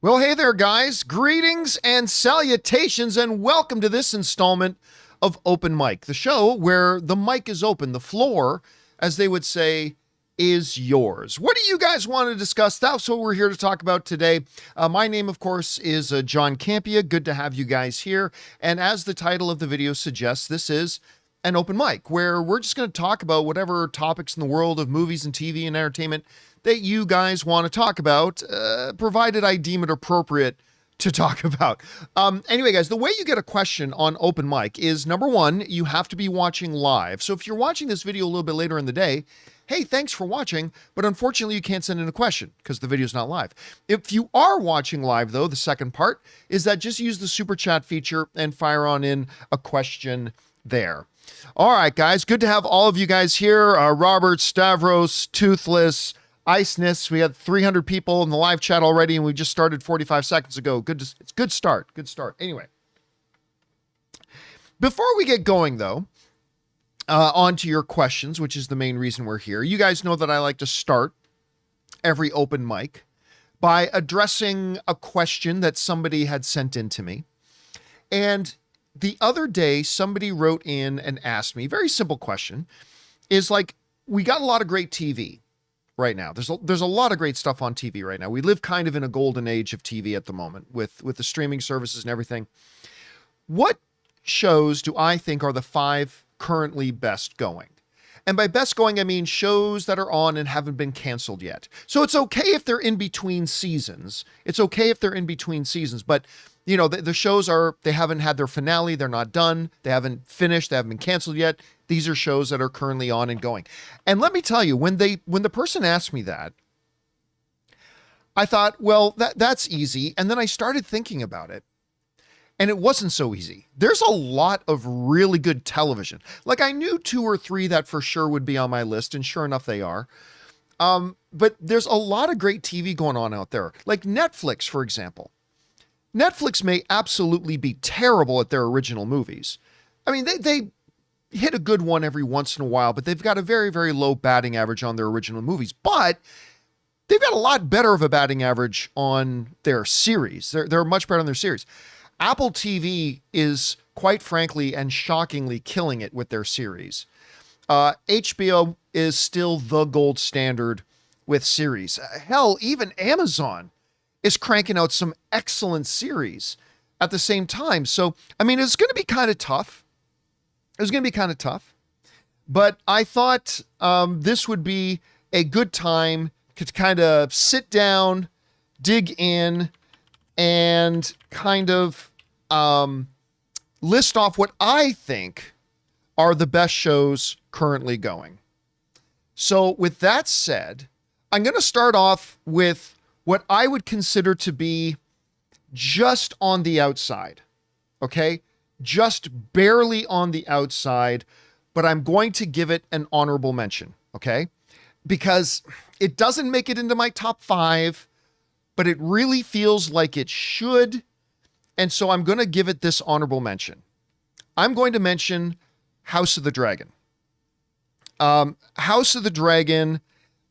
Well, hey there, guys. Greetings and salutations, and welcome to this installment of Open Mic, the show where the mic is open. The floor, as they would say, is yours. What do you guys want to discuss? That's what we're here to talk about today. My name, of course, is John Campea. Good to have you guys here. And as the title of the video suggests, this is an open mic where we're just going to talk about whatever topics in the world of movies and TV and entertainment that you guys want to talk about, provided I deem it appropriate to talk about. Anyway, guys, the way you get a question on open mic is, number one, you have to be watching live. So if you're watching this video a little bit later in the day, hey, thanks for watching, but unfortunately you can't send in a question because the video's not live. If you are watching live, though, the second part is that just use the super chat feature and fire on in a question there. All right, guys, good to have all of you guys here. Robert, Stavros, Toothless, Iceness. We had 300 people in the live chat already, and we just started 45 seconds ago. It's good start. Good start. Anyway, before we get going, though, on to your questions, which is the main reason we're here. You guys know that I like to start every open mic by addressing a question that somebody had sent in to me. And the other day, somebody wrote in and asked me, very simple question, is like, we got a lot of great TV right now. There's a lot of great stuff on TV right now. We live kind of in a golden age of TV at the moment with the streaming services and everything. What shows do I think are the 5 currently best going? And by best going, I mean shows that are on and haven't been canceled yet. So it's okay if they're in between seasons. But you know, the shows they haven't had their finale. They're not done. They haven't finished. They haven't been canceled yet. These are shows that are currently on and going. And let me tell you, when the person asked me that, I thought, well, that's easy. And then I started thinking about it, and it wasn't so easy. There's a lot of really good television. Like, I knew 2 or 3 that for sure would be on my list, and sure enough, they are. But there's a lot of great TV going on out there. Like Netflix, for example. Netflix may absolutely be terrible at their original movies. I mean, they hit a good one every once in a while, but they've got a very, very low batting average on their original movies. But they've got a lot better of a batting average on their series. They're much better on their series. Apple TV is, quite frankly and shockingly, killing it with their series. HBO is still the gold standard with series. Hell, even Amazon is cranking out some excellent series at the same time. So, I mean, it's going to be kind of tough. But I thought this would be a good time to kind of sit down, dig in, and kind of list off what I think are the best shows currently going. So with that said, I'm going to start off with what I would consider to be just on the outside, okay? Just barely on the outside, but I'm going to give it an honorable mention, okay? Because it doesn't make it into my top 5, but it really feels like it should, and so I'm going to give it this honorable mention. I'm going to mention House of the Dragon. House of the Dragon,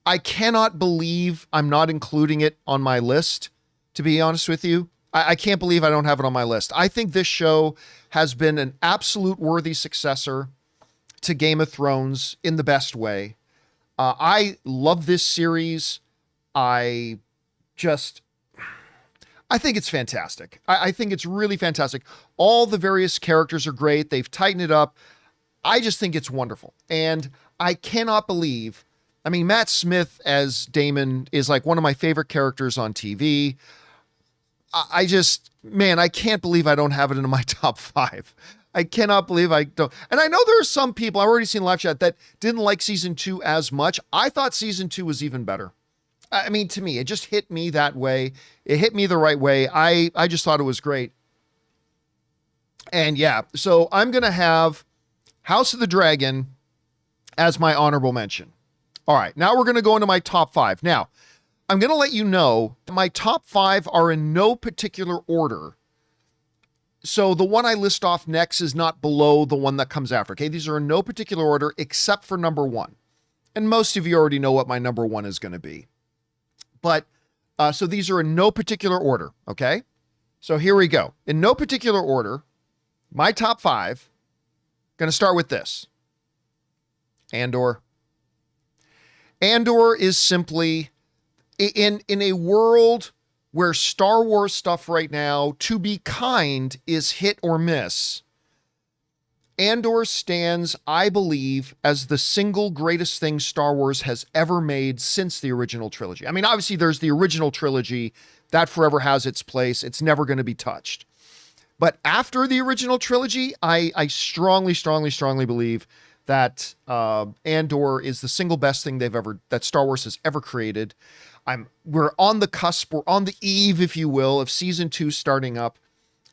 I cannot believe I'm not including it on my list, to be honest with you. I can't believe I don't have it on my list. I think this show has been an absolute worthy successor to Game of Thrones in the best way. I love this series. I think it's fantastic. I think it's really fantastic. All the various characters are great. They've tightened it up. I just think it's wonderful. And I cannot believe, I mean, Matt Smith as Daemon is like one of my favorite characters on TV. I can't believe I don't have it in my top 5. I cannot believe I don't. And I know there are some people, I've already seen live chat, that didn't like season 2 as much. I thought season 2 was even better. I mean, to me, it just hit me that way. It hit me the right way. I just thought it was great. And yeah, so I'm going to have House of the Dragon as my honorable mention. All right, now we're going to go into my top 5. Now, I'm going to let you know that my top 5 are in no particular order. So the one I list off next is not below the one that comes after. Okay, these are in no particular order except for number 1. And most of you already know what my number 1 is going to be. But So these are in no particular order, okay? So here we go. In no particular order, my top 5, going to start with this. Andor. Andor is simply, in a world where Star Wars stuff right now, to be kind, is hit or miss, Andor stands, I believe, as the single greatest thing Star Wars has ever made since the original trilogy. I mean, obviously there's the original trilogy that forever has its place. It's never going to be touched. But after the original trilogy, I strongly, strongly, strongly believe that Andor is the single best thing that Star Wars has ever created. We're on the cusp, we're on the eve, if you will, of season 2 starting up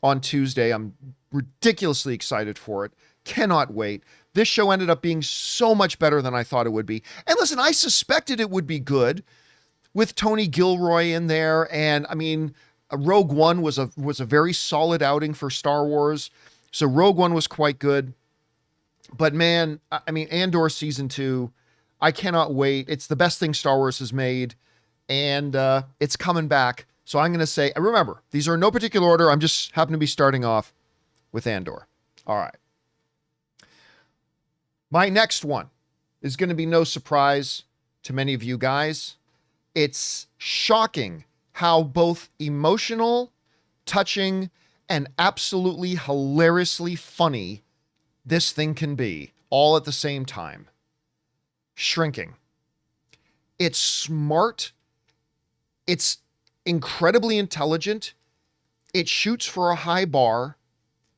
on Tuesday. I'm ridiculously excited for it. Cannot wait. This show ended up being so much better than I thought it would be. And listen, I suspected it would be good with Tony Gilroy in there. And I mean, Rogue One was a very solid outing for Star Wars. So Rogue One was quite good. But man, I mean, Andor season 2, I cannot wait. It's the best thing Star Wars has made. And it's coming back. So I'm going to say, remember, these are in no particular order. I'm just happen to be starting off with Andor. All right. My next one is going to be no surprise to many of you guys. It's shocking how both emotional, touching, and absolutely hilariously funny this thing can be, all at the same time. Shrinking. It's smart. It's incredibly intelligent. It shoots for a high bar.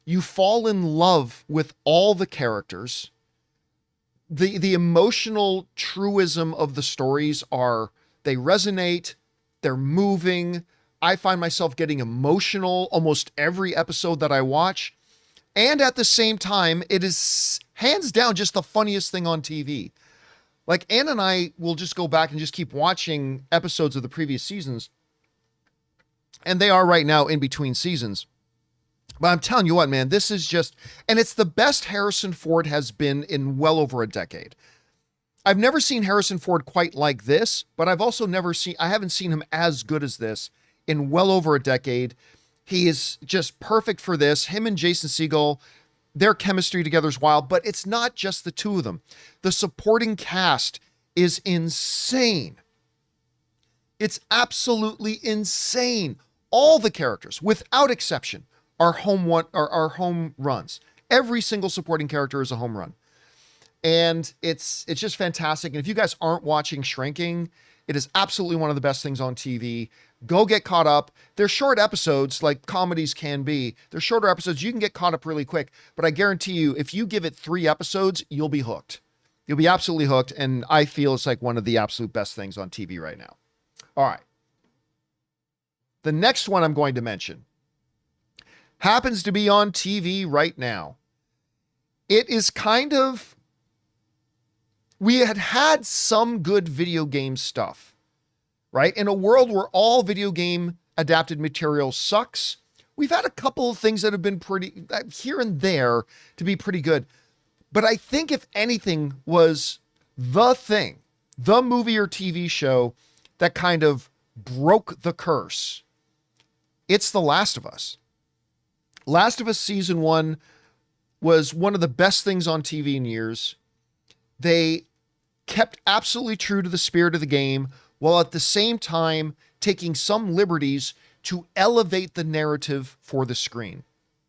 You fall in love with all the characters. The emotional truism of the stories they resonate, they're moving. I find myself getting emotional almost every episode that I watch. And at the same time, it is hands down just the funniest thing on TV. Like, Ann and I will just go back and just keep watching episodes of the previous seasons. And they are right now in between seasons. But I'm telling you what, man, this is just, and it's the best Harrison Ford has been in well over a decade. I've never seen Harrison Ford quite like this, but I haven't seen him as good as this in well over a decade. He is just perfect for this. Him and Jason Segel, their chemistry together is wild, but it's not just the two of them. The supporting cast is insane. It's absolutely insane. All the characters, without exception, are home runs. Every single supporting character is a home run. And it's just fantastic. And if you guys aren't watching Shrinking, it is absolutely one of the best things on TV. Go get caught up. They're short episodes, like comedies can be. They're shorter episodes. You can get caught up really quick. But I guarantee you, if you give it 3 episodes, you'll be hooked. You'll be absolutely hooked. And I feel it's like one of the absolute best things on TV right now. All right. The next one I'm going to mention happens to be on TV right now. It is kind of, we had some good video game stuff, right? In a world where all video game adapted material sucks, we've had a couple of things that have been pretty, here and there, to be pretty good. But I think if anything was the thing, the movie or TV show that kind of broke the curse, it's The Last of Us. Last of Us Season 1 was one of the best things on TV in years. They kept absolutely true to the spirit of the game, while at the same time taking some liberties to elevate the narrative for the screen,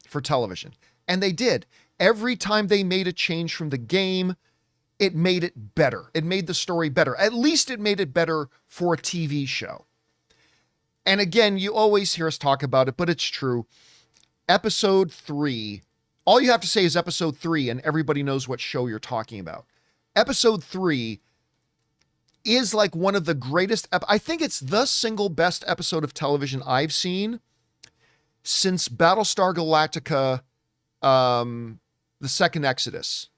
for television. And they did. Every time they made a change from the game, it made it better. It made the story better. At least it made it better for a TV show. And again, you always hear us talk about it, but it's true. Episode 3, all you have to say is episode 3 and everybody knows what show you're talking about. Episode 3 is like one of the greatest, I think it's the single best episode of television I've seen since Battlestar Galactica, the second Exodus.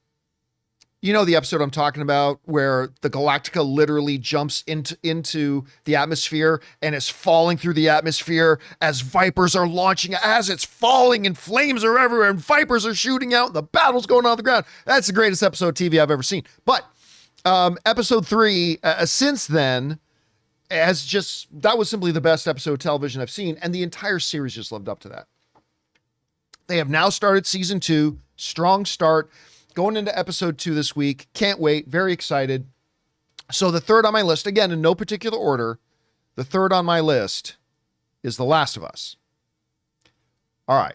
You know the episode I'm talking about where the Galactica literally jumps into the atmosphere and is falling through the atmosphere as Vipers are launching, as it's falling and flames are everywhere and Vipers are shooting out and the battle's going on the ground. That's the greatest episode of TV I've ever seen. But episode 3, since then, that was simply the best episode of television I've seen, and the entire series just lived up to that. They have now started season 2, strong start, going into episode 2 this week. Can't wait, very excited. So the third on my list, again, in no particular order, the third on my list is The Last of Us. All right.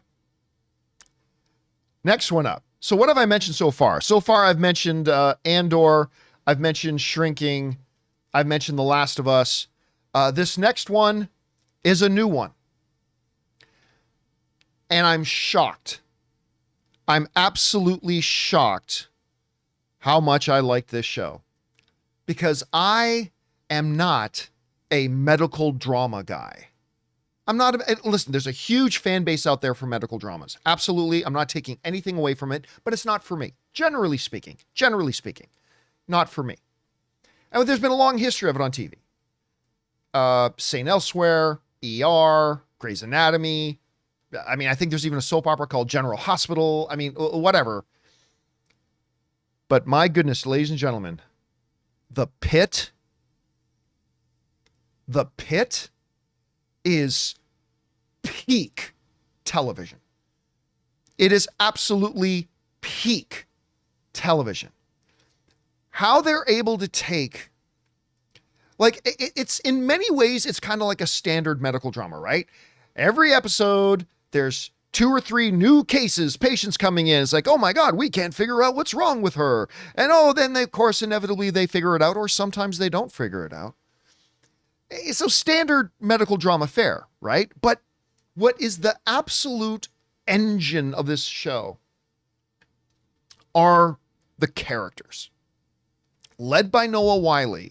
Next one up. So what have I mentioned so far? So far, I've mentioned Andor. I've mentioned Shrinking. I've mentioned The Last of Us. This next one is a new one. And I'm shocked. I'm absolutely shocked how much I like this show. Because I am not a medical drama guy. Listen, there's a huge fan base out there for medical dramas. Absolutely. I'm not taking anything away from it, but it's not for me. Generally speaking, not for me. And there's been a long history of it on TV. St. Elsewhere, ER, Grey's Anatomy. I mean, I think there's even a soap opera called General Hospital. I mean, whatever. But my goodness, ladies and gentlemen, The Pit is peak television. It is absolutely peak television. How they're able to take, like, it's in many ways, it's kind of like a standard medical drama, right? Every episode, there's 2 or 3 new cases, patients coming in. It's like, oh my God, we can't figure out what's wrong with her. And then they, of course, inevitably they figure it out, or sometimes they don't figure it out. So standard medical drama fare, right? But what is the absolute engine of this show are the characters. Led by Noah Wyle.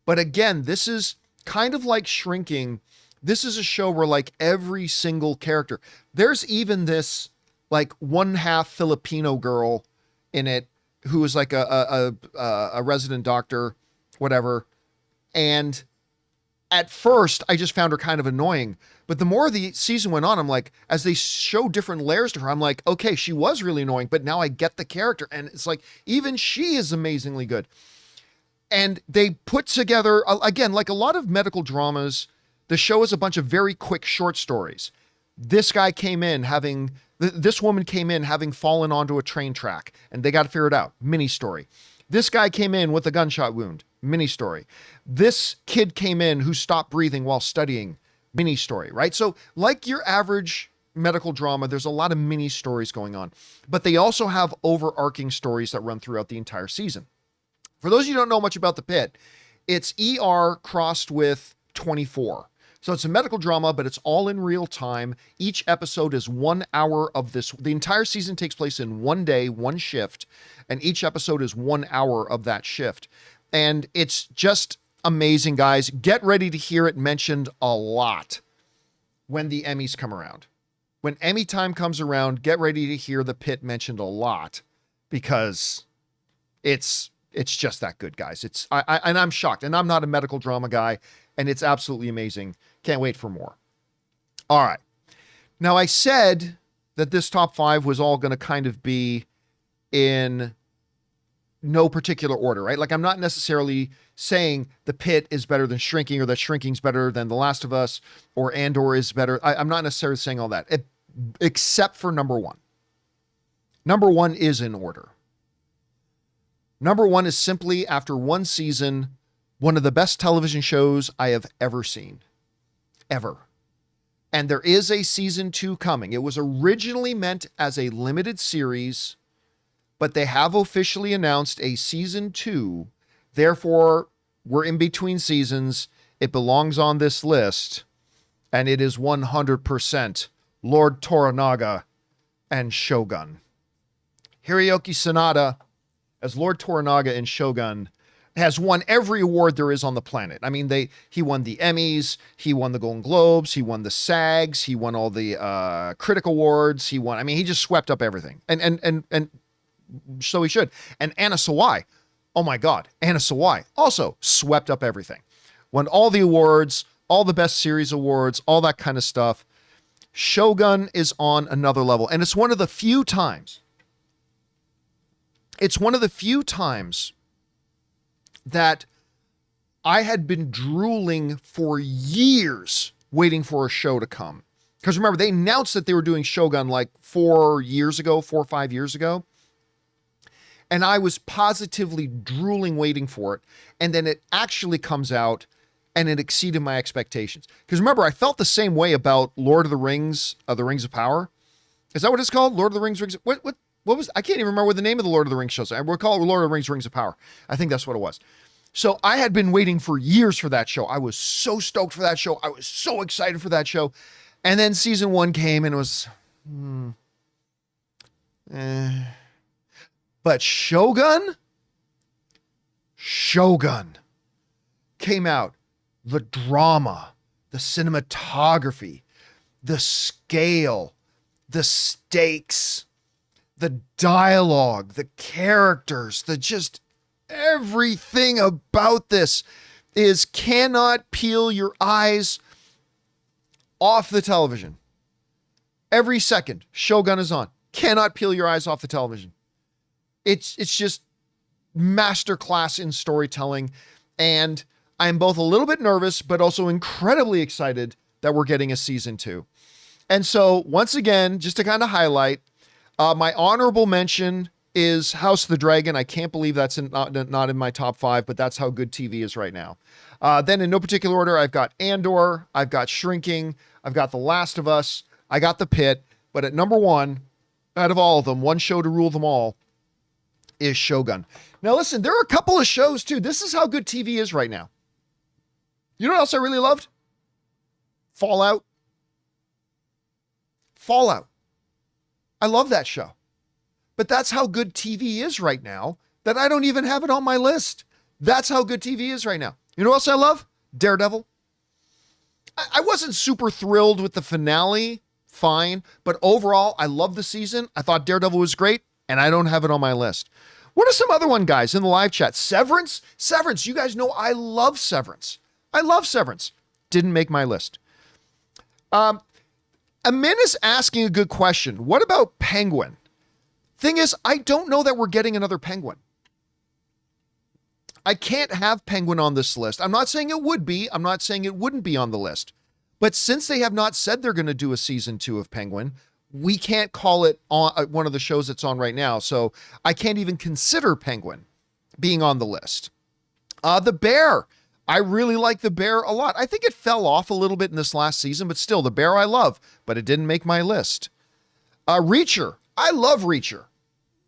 But again, this is kind of like Shrinking. This is a show where, like, every single character, there's even this like 1/2 Filipino girl in it who is like a resident doctor, whatever. And at first, I just found her kind of annoying. But the more the season went on, I'm like, as they show different layers to her, I'm like, okay, she was really annoying, but now I get the character. And it's like, even she is amazingly good. And they put together, again, like a lot of medical dramas, the show is a bunch of very quick short stories. This woman came in having fallen onto a train track, and they got to figure it out. Mini story. This guy came in with a gunshot wound. Mini story. This kid came in who stopped breathing while studying. Mini story, right? So like your average medical drama, there's a lot of mini stories going on, but they also have overarching stories that run throughout the entire season. For those of you who don't know much about The Pit, it's ER crossed with 24. So it's a medical drama, but it's all in real time. Each episode is 1 hour of this. The entire season takes place in one day, one shift, and each episode is 1 hour of that shift. And it's just amazing, guys. Get ready to hear it mentioned a lot when the Emmys come around. When Emmy time comes around, get ready to hear The Pit mentioned a lot, because it's just that good, guys. And I'm shocked, and I'm not a medical drama guy, and it's absolutely amazing. Can't wait for more. All right. Now, I said that this top 5 was all going to kind of be in no particular order, right? Like, I'm not necessarily saying The Pit is better than Shrinking, or that Shrinking's better than The Last of Us, or Andor is better. I'm not necessarily saying all that, except for number 1. Number 1 is in order. Number 1 is simply, after one season, one of the best television shows I have ever seen. Ever. And there is a season 2 coming. It was originally meant as a limited series, but they have officially announced a season 2. Therefore, we're in between seasons. It belongs on this list, and it is 100% Lord Toranaga and Shogun. Hiroyuki Sanada, as Lord Toranaga in Shogun, has won every award there is on the planet. I mean, he won the Emmys, he won the Golden Globes, he won the SAGs, he won all the critic awards, he just swept up everything. And so he should. And Anna Sawai, oh my God, Anna Sawai also swept up everything. Won all the awards, all the best series awards, all that kind of stuff. Shogun is on another level. And it's one of the few times that I had been drooling for years waiting for a show to come. Because remember, they announced that they were doing Shogun like 4 or 5 years ago. And I was positively drooling waiting for it. And then it actually comes out and it exceeded my expectations. Because remember, I felt the same way about Lord of the Rings, the Rings of Power. Is that what it's called? Lord of the Rings, what was, I can't even remember what the name of the Lord of the Rings shows. I would call it Lord of the Rings, Rings of Power. I think that's what it was. So I had been waiting for years for that show. I was so stoked for that show. I was so excited for that show. And then season 1 came and it was, But Shogun came out. The drama, the cinematography, the scale, the stakes, the dialogue, the characters, the just everything about this is cannot peel your eyes off the television. Every second Shogun is on. Cannot peel your eyes off the television. It's just masterclass in storytelling, and I'm both a little bit nervous, but also incredibly excited that we're getting a season 2. And so once again, just to kind of highlight, my honorable mention is House of the Dragon. I can't believe that's not in my top 5, but that's how good TV is right now. Then in no particular order, I've got Andor, I've got Shrinking, I've got The Last of Us, I got The Pit, but at number 1, out of all of them, one show to rule them all is Shogun. Now listen, there are a couple of shows too. This is how good TV is right now. You know what else I really loved? Fallout. I love that show. But that's how good TV is right now that I don't even have it on my list. That's how good TV is right now. You know what else I love? Daredevil. I wasn't super thrilled with the finale, fine, but overall, I love the season. I thought Daredevil was great, and I don't have it on my list. What are some other one, guys, in the live chat? Severance? Severance. You guys know I love Severance. Didn't make my list. Amin is asking a good question. What about Penguin? Thing is, I don't know that we're getting another Penguin. I can't have Penguin on this list. I'm not saying it would be. I'm not saying it wouldn't be on the list. But since they have not said they're going to do a season 2 of Penguin, we can't call it on one of the shows it's on right now. So I can't even consider Penguin being on the list. The Bear. I really like The Bear a lot. I think it fell off a little bit in this last season, but still, The Bear I love, but it didn't make my list. Reacher. I love Reacher,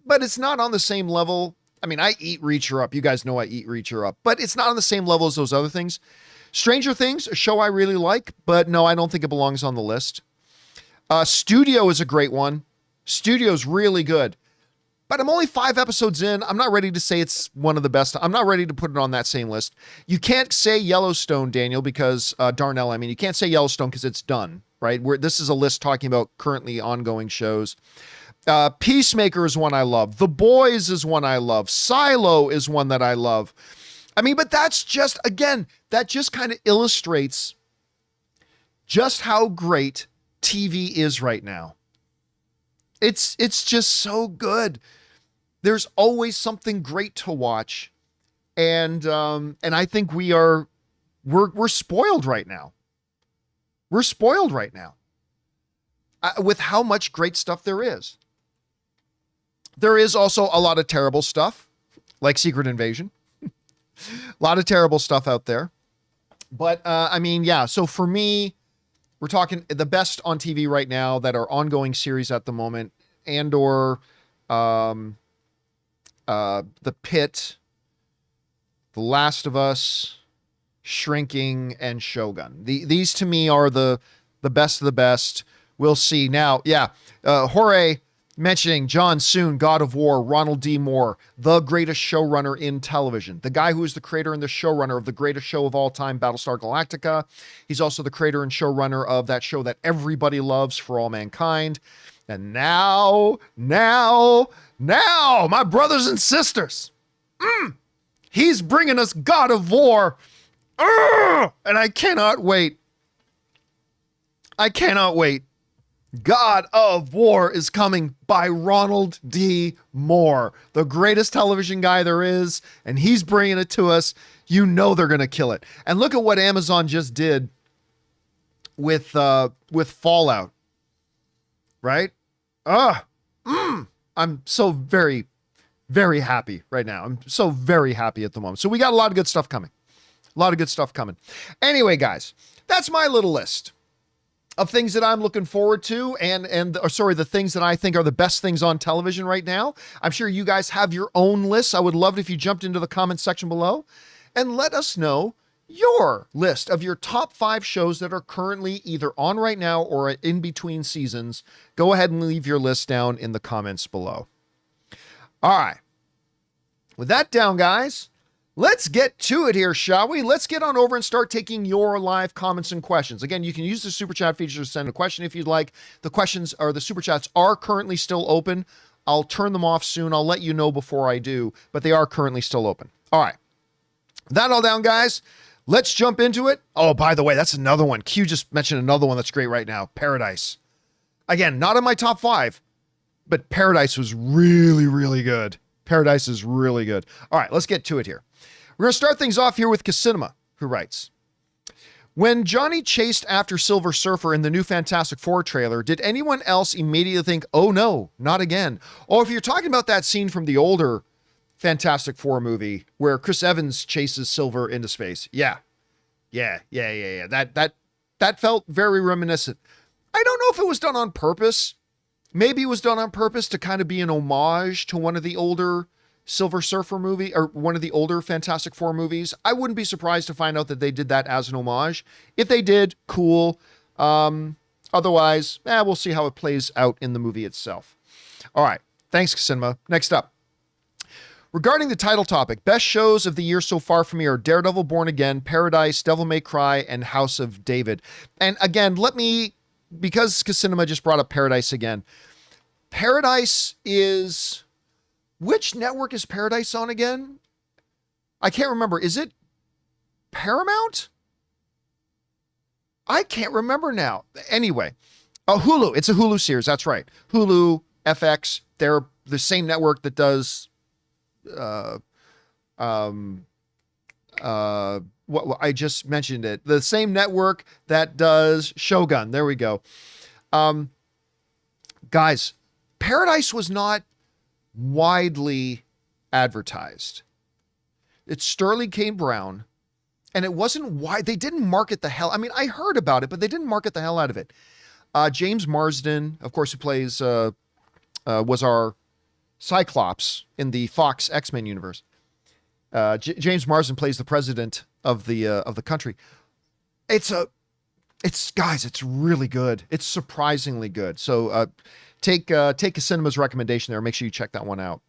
but it's not on the same level. I mean, I eat Reacher up. You guys know I eat Reacher up, but it's not on the same level as those other things. Stranger Things, a show I really like, but no, I don't think it belongs on the list. Studio is a great one. Studio's really good, but I'm only 5 episodes in. I'm not ready to say it's one of the best. I'm not ready to put it on that same list. You can't say Yellowstone, Daniel, because Darnell, I mean, you can't say Yellowstone because it's done, right? This is a list talking about currently ongoing shows. Peacemaker is one I love. The Boys is one I love. Silo is one that I love. I mean, but that's just, again, that just kind of illustrates just how great TV is right now. It's just so good. There's always something great to watch. And I think we're spoiled right now. We're spoiled right now with how much great stuff there is. There is also a lot of terrible stuff, like Secret Invasion. A lot of terrible stuff out there. But, I mean, yeah. So for me, we're talking the best on TV right now that are ongoing series at the moment. Andor, The Pit, The Last of Us, Shrinking, and Shogun. These to me are the best of the best. We'll see. Now, yeah, Jorge mentioning John Soon, God of War, Ronald D. Moore, the greatest showrunner in television, the guy who is the creator and the showrunner of the greatest show of all time, Battlestar Galactica. He's also the creator and showrunner of that show that everybody loves, For All Mankind. And now, my brothers and sisters, he's bringing us God of War. And I cannot wait. God of War is coming by Ronald D. Moore, the greatest television guy there is, and he's bringing it to us. You know they're going to kill it. And look at what Amazon just did with Fallout, right? I'm so very, very happy right now. I'm so very happy at the moment. So we got a lot of good stuff coming. Anyway, guys, that's my little list of things that I'm looking forward to the things that I think are the best things on television right now. I'm sure you guys have your own lists. I would love it if you jumped into the comments section below and let us know your list of your top 5 shows that are currently either on right now or in between seasons. Go ahead and leave your list down in the comments below. All right. With that down, guys, let's get to it here, shall we? Let's get on over and start taking your live comments and questions. Again, you can use the super chat feature to send a question if you'd like. The questions or the super chats are currently still open. I'll turn them off soon. I'll let you know before I do, but they are currently still open. All right. That all down, guys. Let's jump into it. Oh, by the way, that's another one. Q just mentioned another one that's great right now. Paradise. Again, not in my top 5, but Paradise was really, really good. Paradise is really good. All right, let's get to it here. We're going to start things off here with Casinema, who writes, when Johnny chased after Silver Surfer in the new Fantastic Four trailer, did anyone else immediately think, oh no, not again? Or if you're talking about that scene from the older Fantastic Four movie where Chris Evans chases Silver into space. Yeah. That felt very reminiscent. I don't know if it was done on purpose. Maybe it was done on purpose to kind of be an homage to one of the older Silver Surfer movie or one of the older Fantastic Four movies. I wouldn't be surprised to find out that they did that as an homage. If they did, cool. Otherwise, we'll see how it plays out in the movie itself. All right. Thanks, Cinema. Next up. Regarding the title topic, best shows of the year so far for me are Daredevil, Born Again, Paradise, Devil May Cry, and House of David. And again, because Casinema just brought up Paradise again, Paradise is... Which network is Paradise on again? I can't remember. Is it Paramount? I can't remember now. Anyway, Hulu. It's a Hulu series. That's right. Hulu, FX. They're the same network that does what I just mentioned it. The same network that does Shogun. There we go. Guys, Paradise was not widely advertised. It's Sterling K. Brown, and it wasn't wide. They didn't market the hell. I mean, I heard about it, but they didn't market the hell out of it. James Marsden, of course, who plays was our Cyclops in the Fox X-Men universe. James Marsden plays the president of the country. It's really good. It's surprisingly good. So take a Cinema's recommendation there. Make sure you check that one out.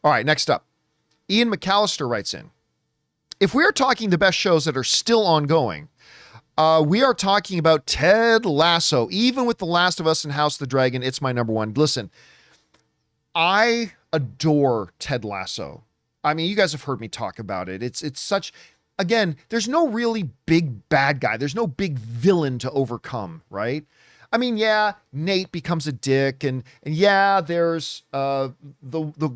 All right, next up, Ian McAllister writes in, if we are talking the best shows that are still ongoing, we are talking about Ted Lasso. Even with The Last of Us and House of the Dragon, it's my number one. Listen, I adore Ted Lasso. I mean, you guys have heard me talk about it. It's such, again, there's no really big bad guy. There's no big villain to overcome, right? I mean, yeah, Nate becomes a dick, and yeah, there's the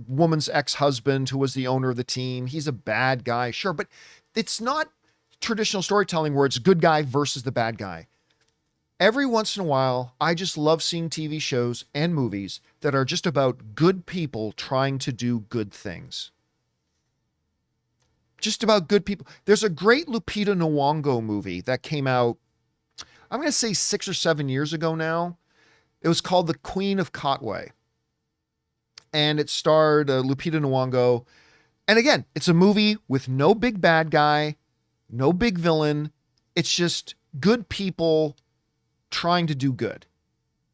woman's ex-husband who was the owner of the team. He's a bad guy, sure, but it's not traditional storytelling where it's good guy versus the bad guy. Every once in a while, I just love seeing TV shows and movies that are just about good people trying to do good things. Just about good people. There's a great Lupita Nyong'o movie that came out, I'm going to say 6 or 7 years ago now. It was called The Queen of Katwe. And it starred Lupita Nyong'o. And again, it's a movie with no big bad guy, no big villain. It's just good people trying to do good.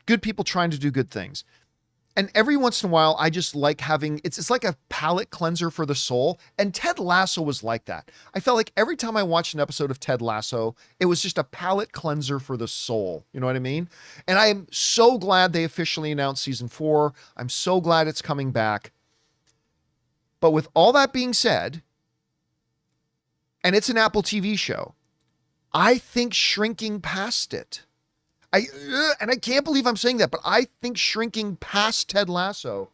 Good people trying to do good things. And every once in a while, I just like having, it's like a palate cleanser for the soul. And Ted Lasso was like that. I felt like every time I watched an episode of Ted Lasso, it was just a palate cleanser for the soul. You know what I mean? And I am so glad they officially announced season 4. I'm so glad it's coming back. But with all that being said, and it's an Apple TV show, I think shrinking past it. And I can't believe I'm saying that, but I think shrinking past Ted Lasso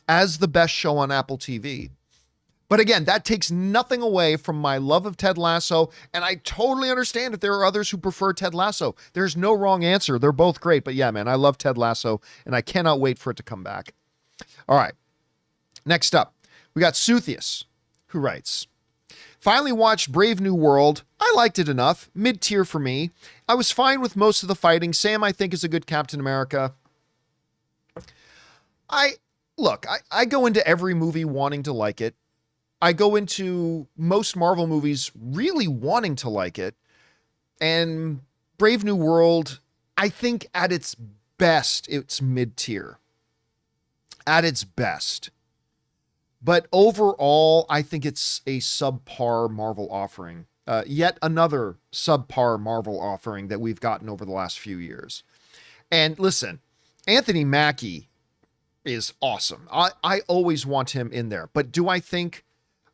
as the best show on Apple TV. But again, that takes nothing away from my love of Ted Lasso, and I totally understand if there are others who prefer Ted Lasso. There's no wrong answer. They're both great, but yeah, man, I love Ted Lasso, and I cannot wait for it to come back. All right, next up, we got Suthius, who writes, finally watched Brave New World. I liked it enough, mid-tier for me. I was fine with most of the fighting. Sam, I think, is a good Captain America. I go into every movie wanting to like it. I go into most Marvel movies really wanting to like it. And Brave New World, I think at its best, it's mid-tier. At its best. But overall, I think it's a subpar Marvel offering. Yet another subpar Marvel offering that we've gotten over the last few years. And listen, Anthony Mackie is awesome. I always want him in there. But do I think...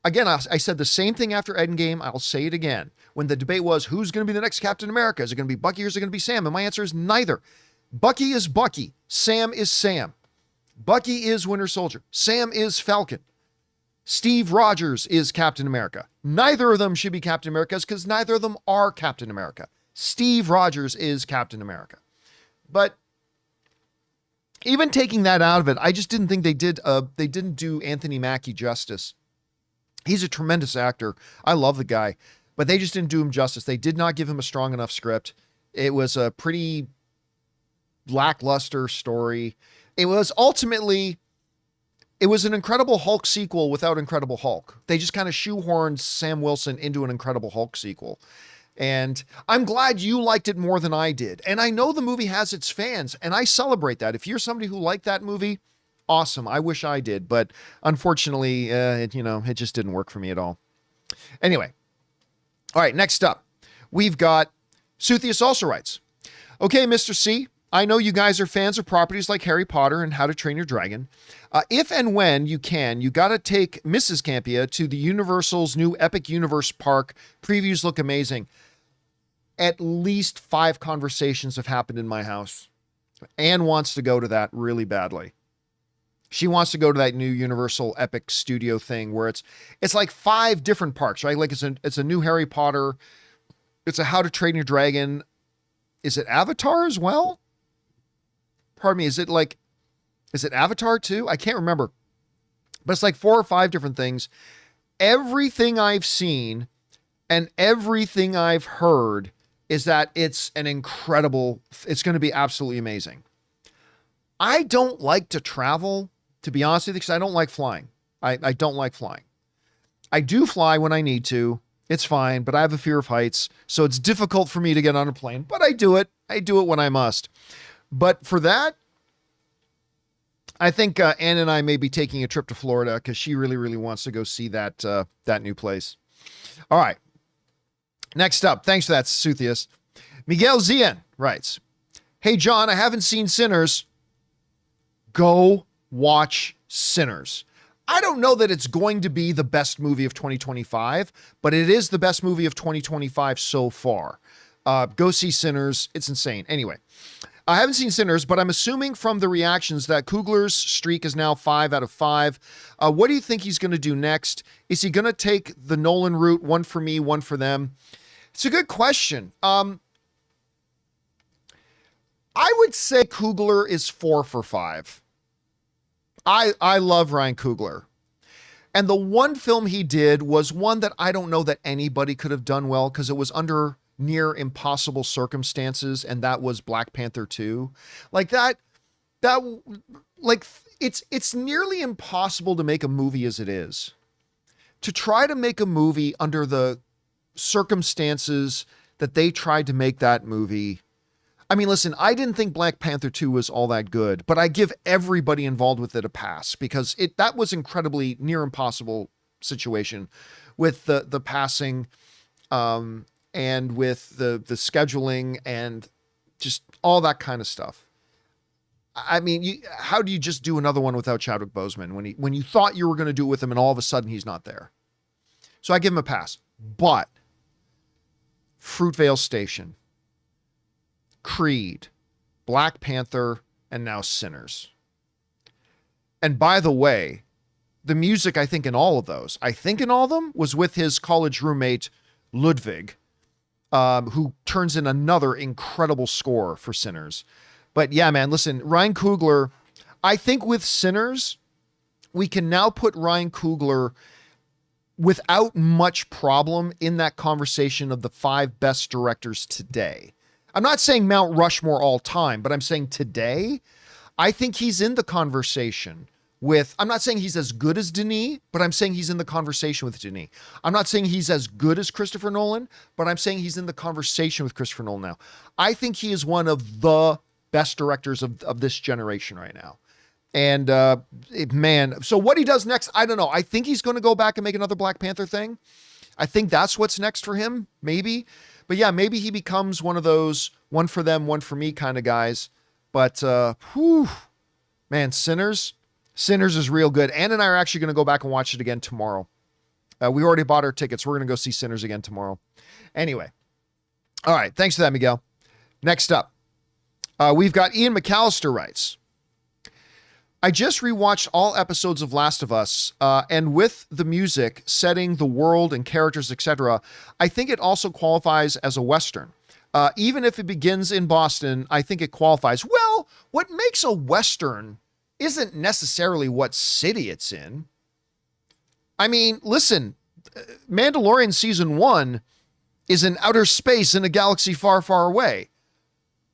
Again, I said the same thing after Endgame. I'll say it again. When the debate was, who's going to be the next Captain America? Is it going to be Bucky or is it going to be Sam? And my answer is neither. Bucky is Bucky. Sam is Sam. Bucky is Winter Soldier. Sam is Falcon. Steve Rogers is Captain America. Neither of them should be Captain Americas because neither of them are Captain America. Steve Rogers is Captain America. But even taking that out of it, I just didn't think they didn't do Anthony Mackie justice. He's a tremendous actor. I love the guy, but they just didn't do him justice. They did not give him a strong enough script. It was a pretty lackluster story. It was an Incredible Hulk sequel without Incredible Hulk. They just kind of shoehorned Sam Wilson into an Incredible Hulk sequel. And I'm glad you liked it more than I did. And I know the movie has its fans, and I celebrate that. If you're somebody who liked that movie, awesome. I wish I did, but unfortunately, it just didn't work for me at all. Anyway. All right, next up, we've got Suthius also writes, okay, Mr. C, I know you guys are fans of properties like Harry Potter and How to Train Your Dragon. If and when you can, you got to take Mrs. Campea to the Universal's new Epic Universe Park. Previews look amazing. At least 5 conversations have happened in my house. Anne wants to go to that really badly. She wants to go to that new Universal Epic Studio thing where it's like 5 different parks, right? Like it's a new Harry Potter. It's a How to Train Your Dragon. Is it Avatar as well? Pardon me. Is it Avatar too? I can't remember, but it's like 4 or 5 different things. Everything I've seen and everything I've heard is that it's going to be absolutely amazing. I don't like to travel, to be honest with you, because I don't like flying. I don't like flying. I do fly when I need to. It's fine, but I have a fear of heights, so it's difficult for me to get on a plane, but I do it. I do it when I must. But for that, I think Ann and I may be taking a trip to Florida because she really, really wants to go see that new place. All right. Next up, thanks for that, Suthius. Miguel Zien writes, hey, John, I haven't seen Sinners. Go watch Sinners. I don't know that it's going to be the best movie of 2025, but it is the best movie of 2025 so far. Go see Sinners. It's insane. Anyway, I haven't seen Sinners, but I'm assuming from the reactions that Coogler's streak is now 5 out of 5. What do you think he's going to do next? Is he going to take the Nolan route, one for me, one for them? It's a good question. I would say Coogler is 4 for 5. I love Ryan Coogler. And the one film he did was one that I don't know that anybody could have done well because it was under near impossible circumstances, and that was Black Panther 2. It's nearly impossible to make a movie as it is. To try to make a movie under the circumstances that they tried to make that movie. I mean, listen, I didn't think Black Panther 2 was all that good, but I give everybody involved with it a pass because that was incredibly near impossible situation with the passing, and with the scheduling and just all that kind of stuff. I mean, how do you just do another one without Chadwick Boseman when you thought you were going to do it with him and all of a sudden he's not there? So I give him a pass. But Fruitvale Station, Creed, Black Panther, and now Sinners. And by the way, the music, I think in all of them was with his college roommate, Ludwig, who turns in another incredible score for Sinners. But yeah, man, listen, Ryan Coogler, I think with Sinners, we can now put Ryan Coogler without much problem in that conversation of the 5 best directors today. I'm not saying Mount Rushmore all time, but I'm saying today, I think he's in the conversation with, I'm not saying he's as good as Denis, but I'm saying he's in the conversation with Denis. I'm not saying he's as good as Christopher Nolan, but I'm saying he's in the conversation with Christopher Nolan now. I think he is one of the best directors of this generation right now. And man, so what he does next, I don't know. I think he's going to go back and make another Black Panther thing. I think that's what's next for him, maybe. But yeah, maybe he becomes one of those one for them, one for me kind of guys. But man, Sinners is real good. Ann and I are actually going to go back and watch it again tomorrow. We already bought our tickets. We're going to go see Sinners again tomorrow. Anyway. All right. Thanks for that, Miguel. Next up, we've got Ian McAllister writes, I just rewatched all episodes of Last of Us, and with the music, setting, the world, and characters, etc., I think it also qualifies as a Western. Even if it begins in Boston, I think it qualifies. Well, what makes a Western isn't necessarily what city it's in. I mean, listen, Mandalorian Season 1 is in outer space in a galaxy far, far away.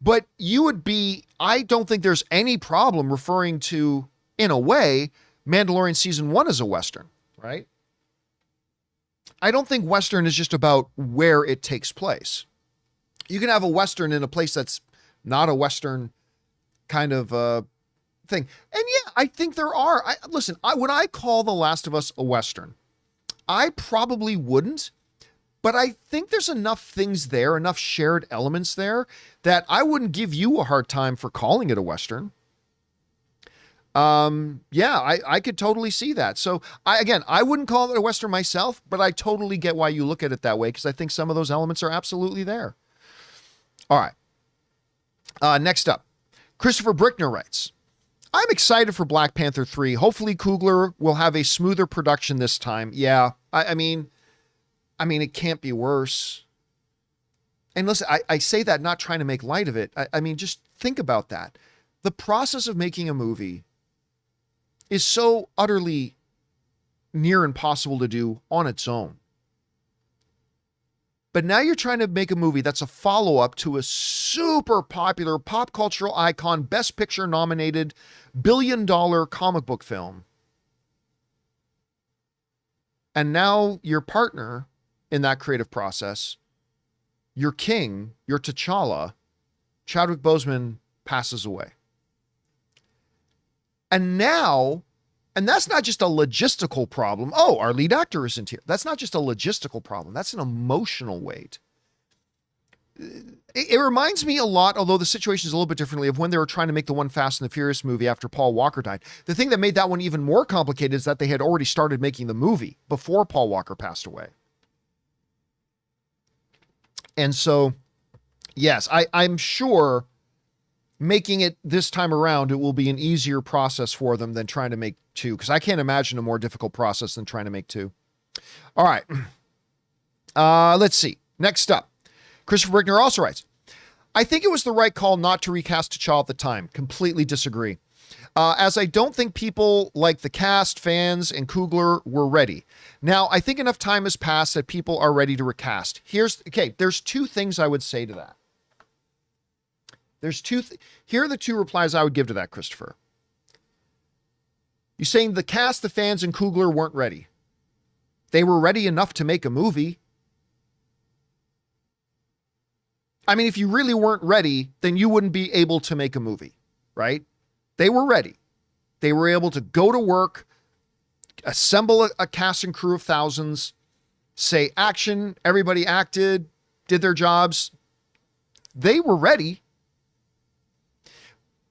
But I don't think there's any problem referring to, in a way, Mandalorian Season 1 as a Western, right? I don't think Western is just about where it takes place. You can have a Western in a place that's not a Western kind of thing. And yeah, I think there are. Would I call The Last of Us a Western? I probably wouldn't. But I think there's enough things there, enough shared elements there, that I wouldn't give you a hard time for calling it a Western. Yeah, I could totally see that. So I wouldn't call it a Western myself, but I totally get why you look at it that way, because I think some of those elements are absolutely there. All right. Next up, Christopher Brickner writes, I'm excited for Black Panther 3. Hopefully Coogler will have a smoother production this time. Yeah, I mean, it can't be worse. And listen, I say that not trying to make light of it. I mean, just think about that. The process of making a movie is so utterly near impossible to do on its own. But now you're trying to make a movie that's a follow-up to a super popular pop cultural icon, Best Picture nominated, billion-dollar comic book film. And now your partner in that creative process, your king, your T'Challa, Chadwick Boseman, passes away. And that's not just a logistical problem. Oh, our lead actor isn't here. That's not just a logistical problem. That's an emotional weight. It reminds me a lot, although the situation is a little bit differently, of when they were trying to make the one Fast and the Furious movie after Paul Walker died. The thing that made that one even more complicated is that they had already started making the movie before Paul Walker passed away. And so, yes, I'm sure making it this time around, it will be an easier process for them than trying to make 2, because I can't imagine a more difficult process than trying to make 2. All right. Let's see. Next up, Christopher Brickner also writes, I think it was the right call not to recast T'Challa at the time. Completely disagree. As I don't think people like the cast, fans, and Coogler were ready. Now, I think enough time has passed that people are ready to recast. There's 2 things I would say to that. Here are the 2 replies I would give to that, Christopher. You're saying the cast, the fans, and Coogler weren't ready. They were ready enough to make a movie. I mean, if you really weren't ready, then you wouldn't be able to make a movie, right? They were ready. They were able to go to work, assemble a cast and crew of thousands, say action, everybody acted, did their jobs. They were ready.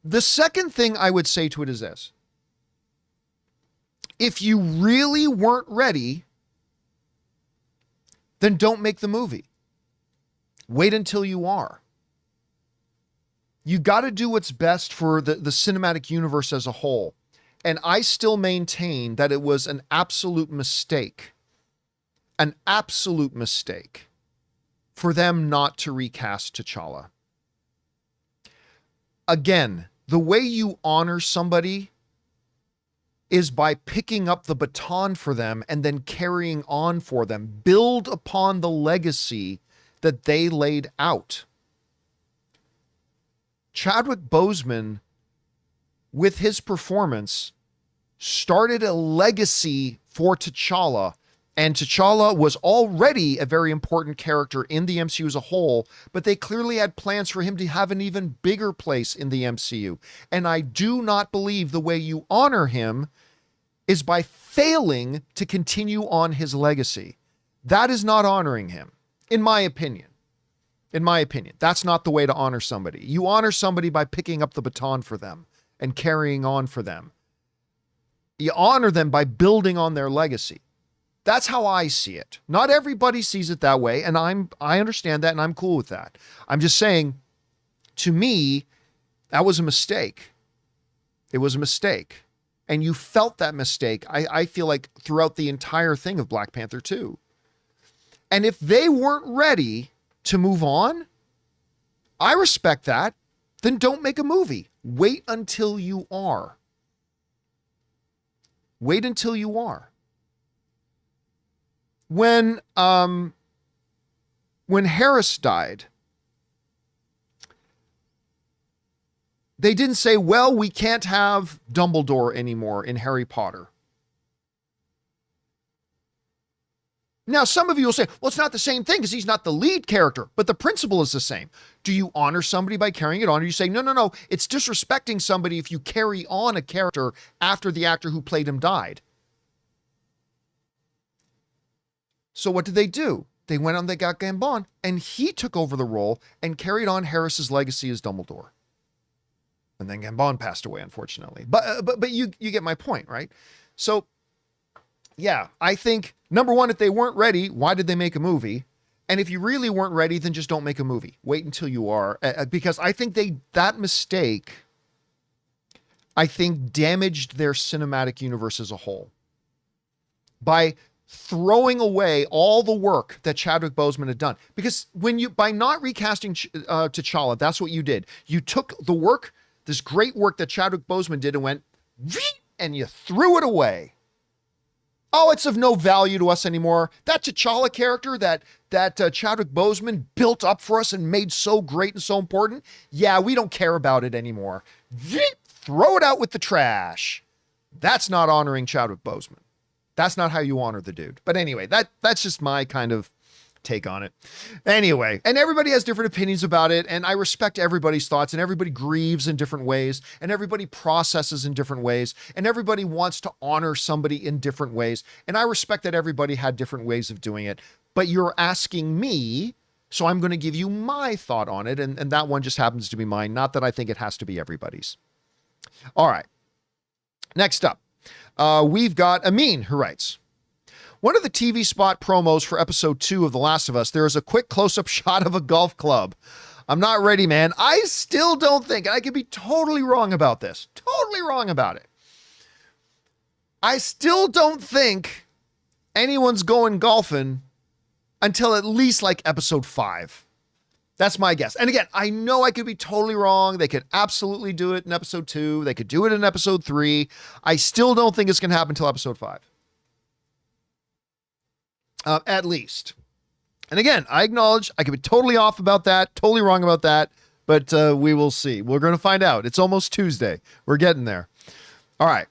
The second thing I would say to it is this. If you really weren't ready, then don't make the movie. Wait until you are. You got to do what's best for the cinematic universe as a whole. And I still maintain that it was an absolute mistake for them not to recast T'Challa. Again, the way you honor somebody is by picking up the baton for them and then carrying on for them. Build upon the legacy that they laid out. Chadwick Boseman, with his performance, started a legacy for T'Challa, and T'Challa was already a very important character in the MCU as a whole, but they clearly had plans for him to have an even bigger place in the MCU. And I do not believe the way you honor him is by failing to continue on his legacy. That is not honoring him, in my opinion. In my opinion, that's not the way to honor somebody. You honor somebody by picking up the baton for them and carrying on for them. You honor them by building on their legacy. That's how I see it. Not everybody sees it that way, and I understand that, and I'm cool with that. I'm just saying, to me, that was a mistake. It was a mistake. And you felt that mistake, I feel like, throughout the entire thing of Black Panther 2. And if they weren't ready to move on, I respect that. Then don't make a movie. Wait until you are. Wait until you are. When Harris died, they didn't say, well, we can't have Dumbledore anymore in Harry Potter. Now, some of you will say, well, it's not the same thing because he's not the lead character, but the principle is the same. Do you honor somebody by carrying it on? Or you say, no, it's disrespecting somebody if you carry on a character after the actor who played him died. So what did they do? They went on, they got Gambon, and he took over the role and carried on Harris's legacy as Dumbledore. And then Gambon passed away, unfortunately. But you get my point, right? So, yeah, I think, number one, if they weren't ready, why did they make a movie? And if you really weren't ready, then just don't make a movie. Wait until you are. Because I think that mistake, I think, damaged their cinematic universe as a whole. By throwing away all the work that Chadwick Boseman had done. Because by not recasting T'Challa, that's what you did. You took the work, this great work that Chadwick Boseman did, and went, and you threw it away. Oh, it's of no value to us anymore. That T'Challa character that Chadwick Boseman built up for us and made so great and so important, yeah, we don't care about it anymore. Throw it out with the trash. That's not honoring Chadwick Boseman. That's not how you honor the dude. But anyway, that's just my kind of take on it. Anyway, and everybody has different opinions about it, and I respect everybody's thoughts, and everybody grieves in different ways, and everybody processes in different ways, and everybody wants to honor somebody in different ways, and I respect that everybody had different ways of doing it. But you're asking me, so I'm going to give you my thought on it, and that one just happens to be mine, not that I think it has to be everybody's. All right. Next up. We've got Amin, who writes, one of the TV spot promos for episode 2 of The Last of Us, there is a quick close-up shot of a golf club. I'm not ready, man. I still don't think, and I could be totally wrong about this, totally wrong about it. I still don't think anyone's going golfing until at least like episode 5. That's my guess. And again, I know I could be totally wrong. They could absolutely do it in episode 2. They could do it in episode 3. I still don't think it's going to happen until episode 5. At least. And again, I acknowledge I could be totally off about that, totally wrong about that, but we will see. We're going to find out. It's almost Tuesday. We're getting there. All right.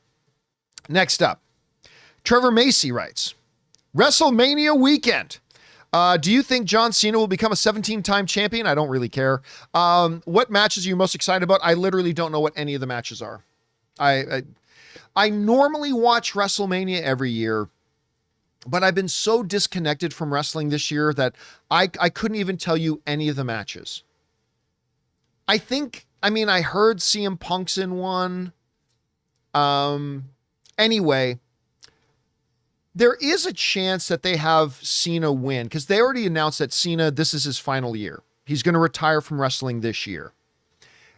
Next up, Trevor Macy writes, WrestleMania weekend. Do you think John Cena will become a 17-time champion? I don't really care. What matches are you most excited about? I literally don't know what any of the matches are. I normally watch WrestleMania every year, but I've been so disconnected from wrestling this year that I couldn't even tell you any of the matches. I heard CM Punk's in one. Anyway, there is a chance that they have Cena win because they already announced that Cena, this is his final year. He's going to retire from wrestling this year.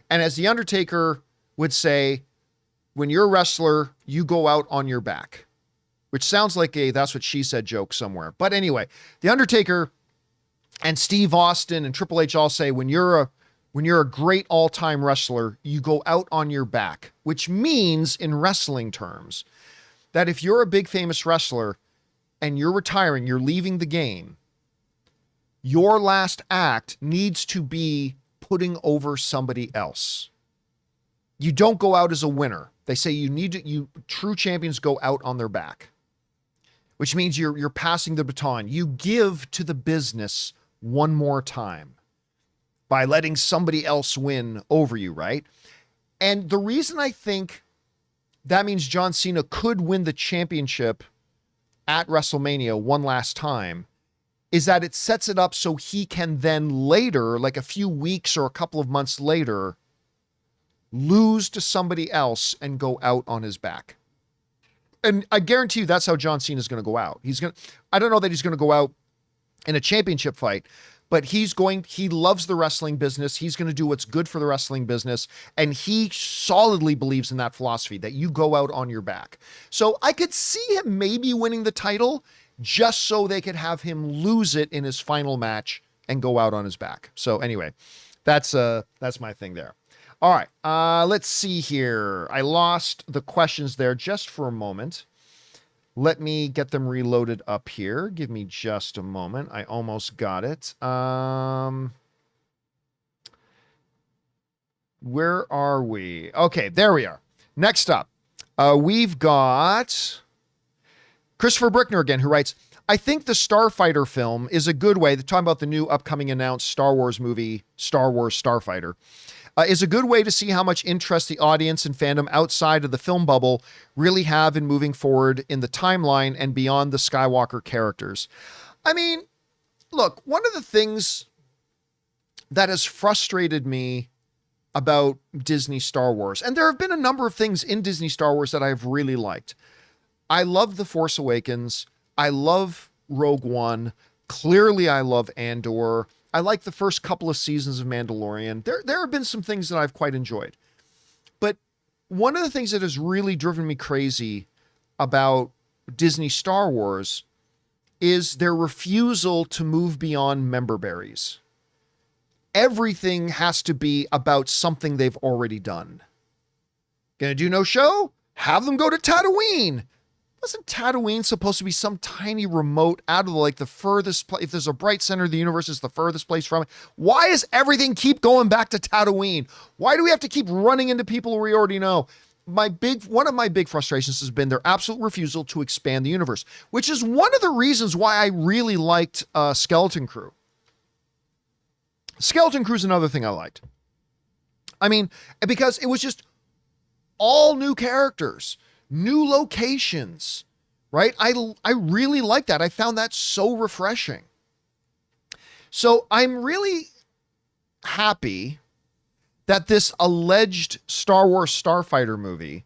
And as The Undertaker would say, when you're a wrestler, you go out on your back, which sounds like a "that's what she said" joke somewhere. But anyway, The Undertaker and Steve Austin and Triple H all say, when you're a great all-time wrestler, you go out on your back, which means in wrestling terms that if you're a big famous wrestler and you're retiring, you're leaving the game, your last act needs to be putting over somebody else. You don't go out as a winner. They say true champions go out on their back, which means you're passing the baton. You give to the business one more time by letting somebody else win over you, right? And the reason I think that means John Cena could win the championship at WrestleMania one last time is that it sets it up so he can then later, like a few weeks or a couple of months later, lose to somebody else and go out on his back. And I guarantee you that's how John Cena is going to go out. I don't know that he's going to go out in a championship fight, but he loves the wrestling business. He's going to do what's good for the wrestling business. And he solidly believes in that philosophy that you go out on your back. So I could see him maybe winning the title just so they could have him lose it in his final match and go out on his back. So anyway, that's my thing there. All right, let's see here. I lost the questions there just for a moment. Let me get them reloaded up here. Give me just a moment. I almost got it. Where are we? Okay, there we are. Next up, we've got Christopher Brickner again, who writes, I think the Starfighter film is a good way, talking about the new upcoming announced Star Wars movie, Star Wars Starfighter, is a good way to see how much interest the audience and fandom outside of the film bubble really have in moving forward in the timeline and beyond the Skywalker characters. I mean, look, one of the things that has frustrated me about Disney Star Wars, and there have been a number of things in Disney Star Wars that I've really liked. I love The Force Awakens. I love Rogue One. Clearly, I love Andor. I like the first couple of seasons of Mandalorian. There have been some things that I've quite enjoyed. But one of the things that has really driven me crazy about Disney Star Wars is their refusal to move beyond member berries. Everything has to be about something they've already done. Gonna do no show? Have them go to Tatooine. Wasn't Tatooine supposed to be some tiny remote out of the furthest place? If there's a bright center of the universe, it's the furthest place from it. Why does everything keep going back to Tatooine? Why do we have to keep running into people we already know? One of my big frustrations has been their absolute refusal to expand the universe, which is one of the reasons why I really liked Skeleton Crew. Skeleton Crew is another thing I liked. I mean, because it was just all new characters, new locations, right? I really like that. I found that so refreshing. So I'm really happy that this alleged Star Wars Starfighter movie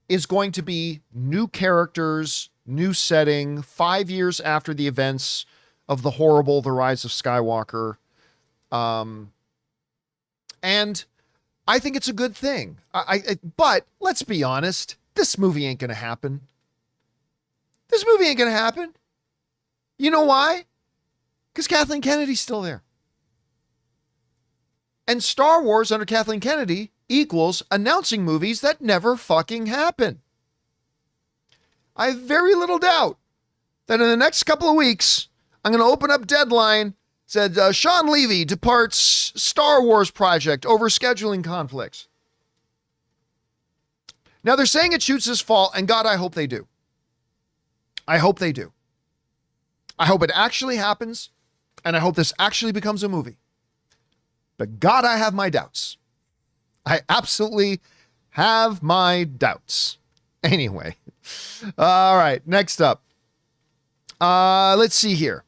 is going to be new characters, new setting, 5 years after the events of The Rise of Skywalker. And I think it's a good thing. But let's be honest, this movie ain't going to happen. This movie ain't going to happen. You know why? Because Kathleen Kennedy's still there. And Star Wars under Kathleen Kennedy equals announcing movies that never fucking happen. I have very little doubt that in the next couple of weeks, I'm going to open up Deadline, said Sean Levy departs Star Wars project over scheduling conflicts. Now they're saying it shoots this fall, and God, I hope they do. I hope they do. I hope it actually happens, and I hope this actually becomes a movie. But God, I have my doubts. I absolutely have my doubts. Anyway. All right, next up. Let's see here.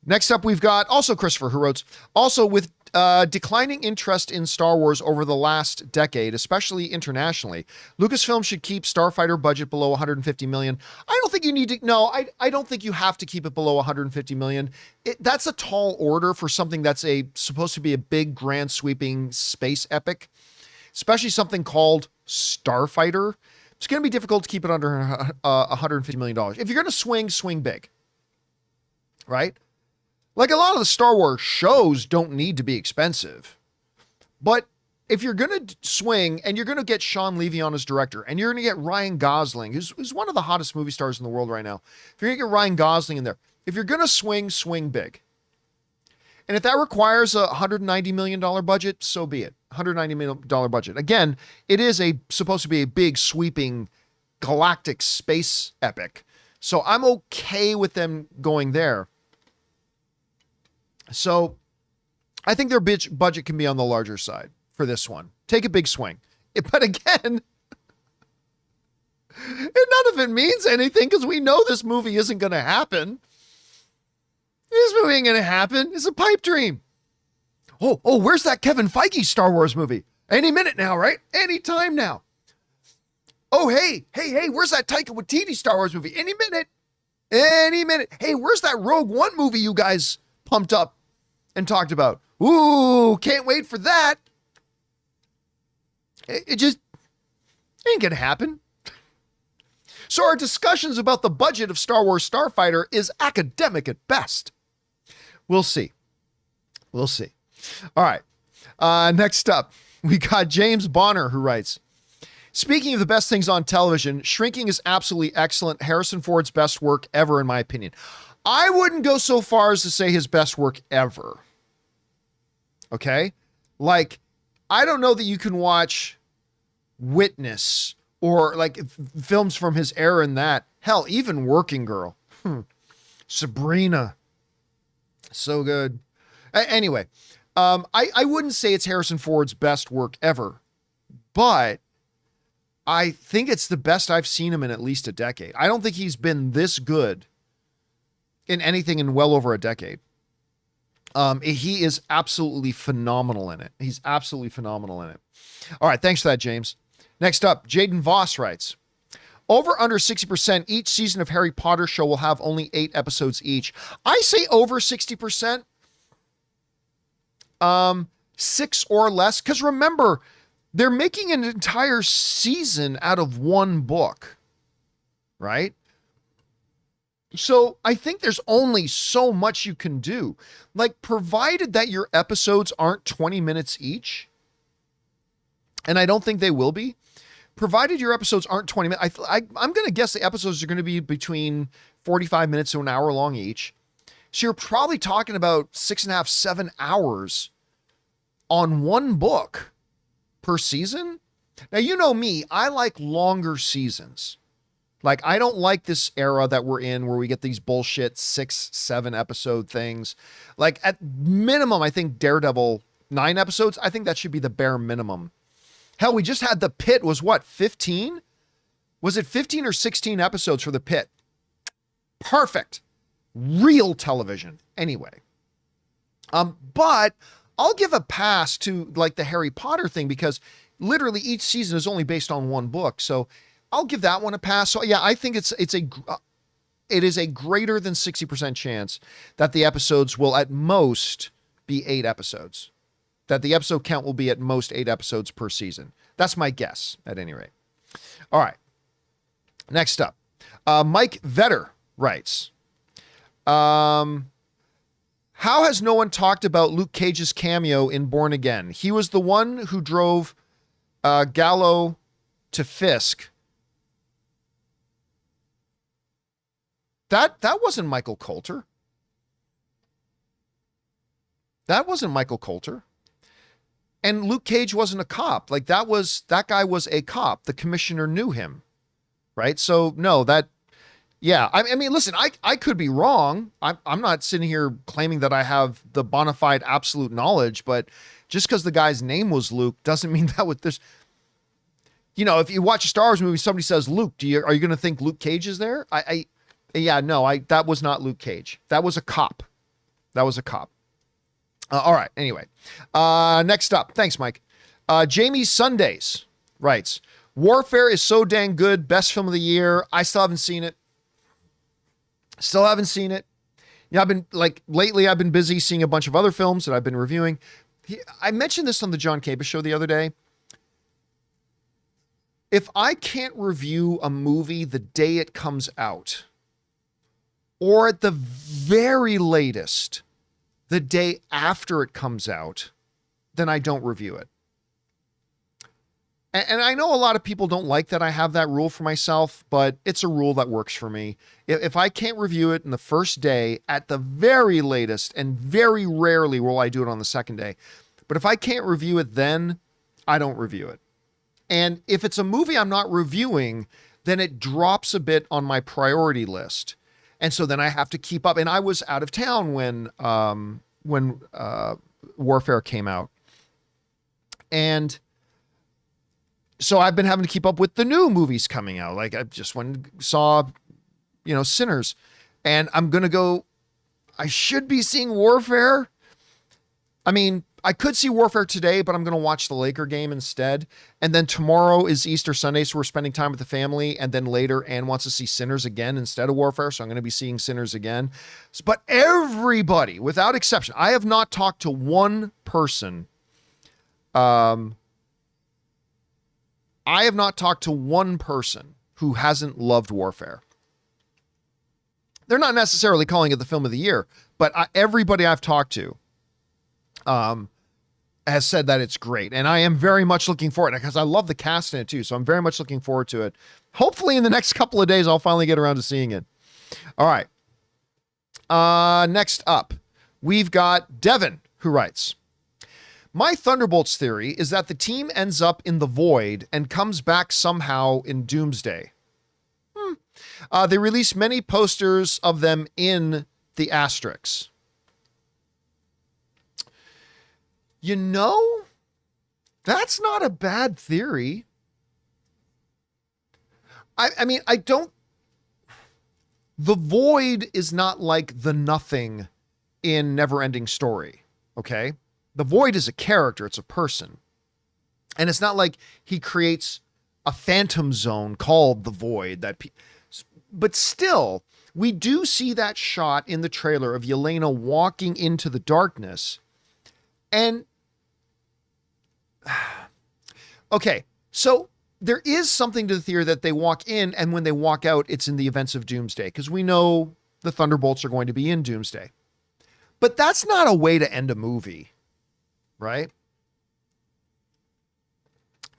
Next up, we've got also Christopher, who wrote, also with declining interest in Star Wars over the last decade, especially internationally. Lucasfilm should keep Starfighter budget below 150 million. I don't think you need to. No, I don't think you have to keep it below 150 million. That's a tall order for something that's supposed to be a big, grand, sweeping space epic, especially something called Starfighter. It's going to be difficult to keep it under $150 million. If you're going to swing big, right? Like a lot of the Star Wars shows don't need to be expensive. But if you're going to swing and you're going to get Sean Levy on as director and you're going to get Ryan Gosling, who's one of the hottest movie stars in the world right now. If you're going to get Ryan Gosling in there, if you're going to swing big. And if that requires a $190 million budget, so be it. $190 million budget. Again, it is supposed to be a big, sweeping, galactic space epic. So I'm okay with them going there. So I think their budget can be on the larger side for this one. Take a big swing. But again, none of it means anything because we know this movie isn't going to happen. This movie ain't going to happen. It's a pipe dream. Oh, where's that Kevin Feige Star Wars movie? Any minute now, right? Any time now. Oh, hey, where's that Taika Waititi Star Wars movie? Any minute. Hey, where's that Rogue One movie you guys pumped up and talked about? Ooh, can't wait for that. It just ain't gonna happen. So our discussions about the budget of Star Wars Starfighter is academic at best. We'll see. All right. Next up, we got James Bonner, who writes, speaking of the best things on television, Shrinking is absolutely excellent. Harrison Ford's best work ever, in my opinion. I wouldn't go so far as to say his best work ever. Okay? Like, I don't know that you can watch Witness or like films from his era in that. Hell, even Working Girl. Sabrina. So good. Anyway, I wouldn't say it's Harrison Ford's best work ever, but I think it's the best I've seen him in at least a decade. I don't think he's been this good in anything in well over a decade. He is absolutely phenomenal in it. He's absolutely phenomenal in it. All right. Thanks for that, James. Next up, Jaden Voss writes, over under 60%, each season of Harry Potter show will have only 8 episodes each. I say over 60%. 6 or less. Because remember, they're making an entire season out of one book, right? So I think there's only so much you can do. Like, provided that your episodes aren't 20 minutes each, and I don't think they will be, provided your episodes aren't 20 minutes, I'm going to guess the episodes are going to be between 45 minutes to an hour long each. So you're probably talking about 6.5, 7 hours on one book per season. Now, you know me, I like longer seasons. Like, I don't like this era that we're in where we get these bullshit 6, 7 episode things. Like, at minimum, I think Daredevil, 9 episodes. I think that should be the bare minimum. Hell, we just had The Pit was what, 15? Was it 15 or 16 episodes for The Pit? Perfect. Real television. Anyway. But I'll give a pass to like the Harry Potter thing because literally each season is only based on one book. So I'll give that one a pass. So yeah, I think it is a greater than 60% chance that the episodes will at most be 8 episodes. That the episode count will be at most 8 episodes per season. That's my guess, at any rate. All right. Next up, Mike Vetter writes, how has no one talked about Luke Cage's cameo in Born Again? He was the one who drove Gallo to Fisk. That wasn't Michael Coulter. That wasn't Michael Coulter. And Luke Cage wasn't a cop. Like that guy was a cop. The commissioner knew him. Right? So no, yeah. I mean, listen, I could be wrong. I'm not sitting here claiming that I have the bona fide absolute knowledge, but just because the guy's name was Luke doesn't mean that with this, if you watch a Star Wars movie, somebody says Luke, are you going to think Luke Cage is there? That was not Luke Cage. That was a cop. All right. Anyway, next up. Thanks, Mike. Jamie Sundays writes, Warfare is so dang good. Best film of the year. I still haven't seen it. Still haven't seen it. Yeah, lately I've been busy seeing a bunch of other films that I've been reviewing. I mentioned this on the John Campea show the other day. If I can't review a movie the day it comes out, or at the very latest, the day after it comes out, then I don't review it. And I know a lot of people don't like that I have that rule for myself, but it's a rule that works for me. If I can't review it in the first day, at the very latest, and very rarely will I do it on the second day, but if I can't review it then, I don't review it. And if it's a movie I'm not reviewing, then it drops a bit on my priority list. And so then I have to keep up. And I was out of town when Warfare came out. And so I've been having to keep up with the new movies coming out. Like I just went and saw, Sinners. And I should be seeing Warfare. I mean, I could see Warfare today, but I'm going to watch the Laker game instead. And then tomorrow is Easter Sunday, so we're spending time with the family. And then later, Ann wants to see Sinners again instead of Warfare, so I'm going to be seeing Sinners again. But everybody, without exception, I have not talked to one person. I have not talked to one person who hasn't loved Warfare. They're not necessarily calling it the film of the year, but everybody I've talked to has said that it's great. And I am very much looking forward because I love the cast in it too. So I'm very much looking forward to it. Hopefully in the next couple of days, I'll finally get around to seeing it. All right. Next up, we've got Devin, who writes, my Thunderbolts theory is that the team ends up in the void and comes back somehow in Doomsday. They released many posters of them in the Asterix. That's not a bad theory. I mean, the void is not like the nothing in Neverending Story, okay? The void is a character, it's a person. And it's not like he creates a phantom zone called the void but still, we do see that shot in the trailer of Yelena walking into the darkness. And okay, so there is something to the theory that they walk in, and when they walk out, it's in the events of Doomsday, because we know the Thunderbolts are going to be in Doomsday. But that's not a way to end a movie, right?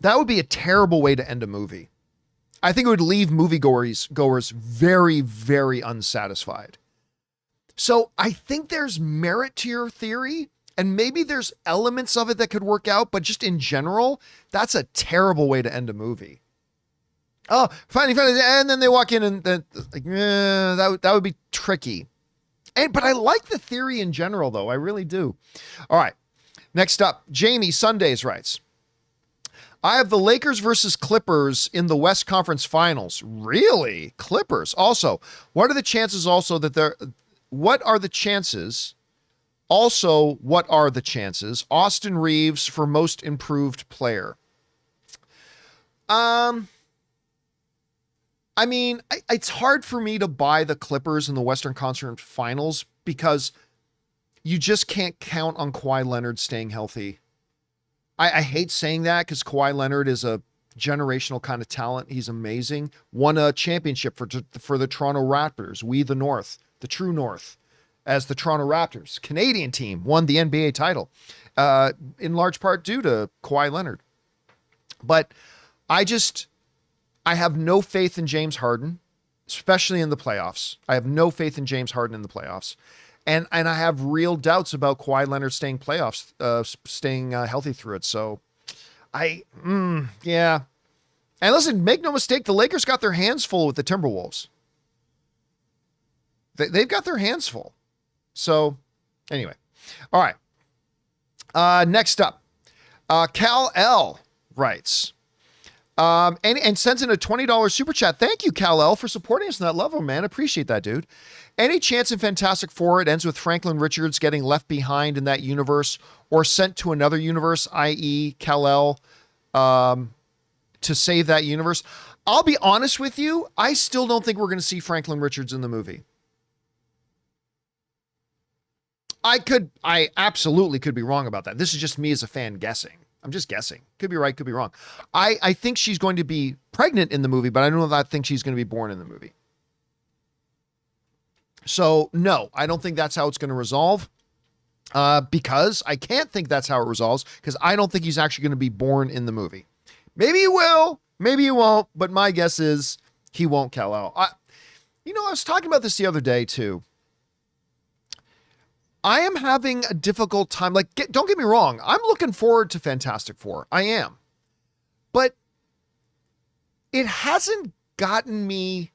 That would be a terrible way to end a movie. I think it would leave moviegoers very, very unsatisfied. So I think there's merit to your theory, and maybe there's elements of it that could work out, but just in general, that's a terrible way to end a movie. Oh, finally, and then they walk in and that would be tricky. But I like the theory in general, though. I really do. All right. Next up, Jamie Sundays writes, I have the Lakers versus Clippers in the West Conference Finals. Really? Clippers. Also, what are the chances also Austin Reeves for most improved player? I mean, it's hard for me to buy the Clippers in the Western Conference Finals because you just can't count on Kawhi Leonard staying healthy. I hate saying that because Kawhi Leonard is a generational kind of talent. He's amazing. Won a championship for the Toronto Raptors. We the North, the true North, as the Toronto Raptors. Canadian team won the NBA title in large part due to Kawhi Leonard. But I have no faith in James Harden, especially in the playoffs. I have no faith in James Harden in the playoffs. And I have real doubts about Kawhi Leonard staying healthy through it. So yeah. And listen, make no mistake, the Lakers got their hands full with the Timberwolves. They've got their hands full. So anyway, all right. Next up, Cal L writes, And sends in a $20 super chat. Thank you, Kal-El, for supporting us on that level, man. Appreciate that, dude. Any chance in Fantastic Four it ends with Franklin Richards getting left behind in that universe or sent to another universe, i.e. Kal-El, to save that universe? I'll be honest with you. I still don't think we're going to see Franklin Richards in the movie. I absolutely could be wrong about that. This is just me as a fan guessing. I'm just guessing. Could be right, could be wrong. I think she's going to be pregnant in the movie, but I don't know if I think she's going to be born in the movie. So, no, I don't think that's how it's going to resolve. Because I can't think that's how it resolves, because I don't think he's actually going to be born in the movie. Maybe he will, maybe he won't, but my guess is he won't, Kal-El. I was talking about this the other day, too. I am having a difficult time. Don't get me wrong. I'm looking forward to Fantastic Four. I am. But it hasn't gotten me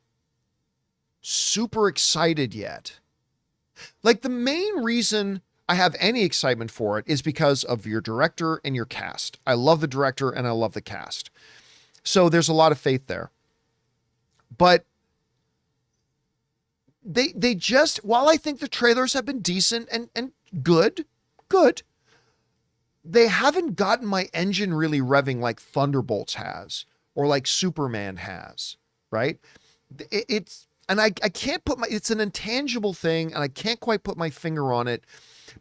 super excited yet. The main reason I have any excitement for it is because of your director and your cast. I love the director and I love the cast. So there's a lot of faith there. But they just, while I think the trailers have been decent and good, they haven't gotten my engine really revving like Thunderbolts has or like Superman has, right? I can't it's an intangible thing and I can't quite put my finger on it.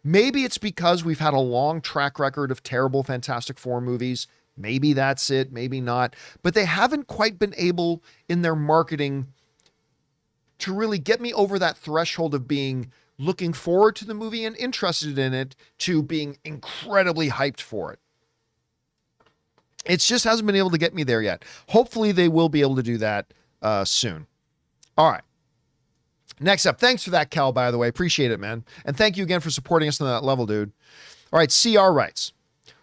Maybe it's because we've had a long track record of terrible Fantastic Four movies. Maybe that's it, maybe not. But they haven't quite been able in their marketing to really get me over that threshold of being looking forward to the movie and interested in it to being incredibly hyped for it. It just hasn't been able to get me there yet. Hopefully they will be able to do that soon. All right. Next up, thanks for that, Cal, by the way. Appreciate it, man. And thank you again for supporting us on that level, dude. All right, CR writes,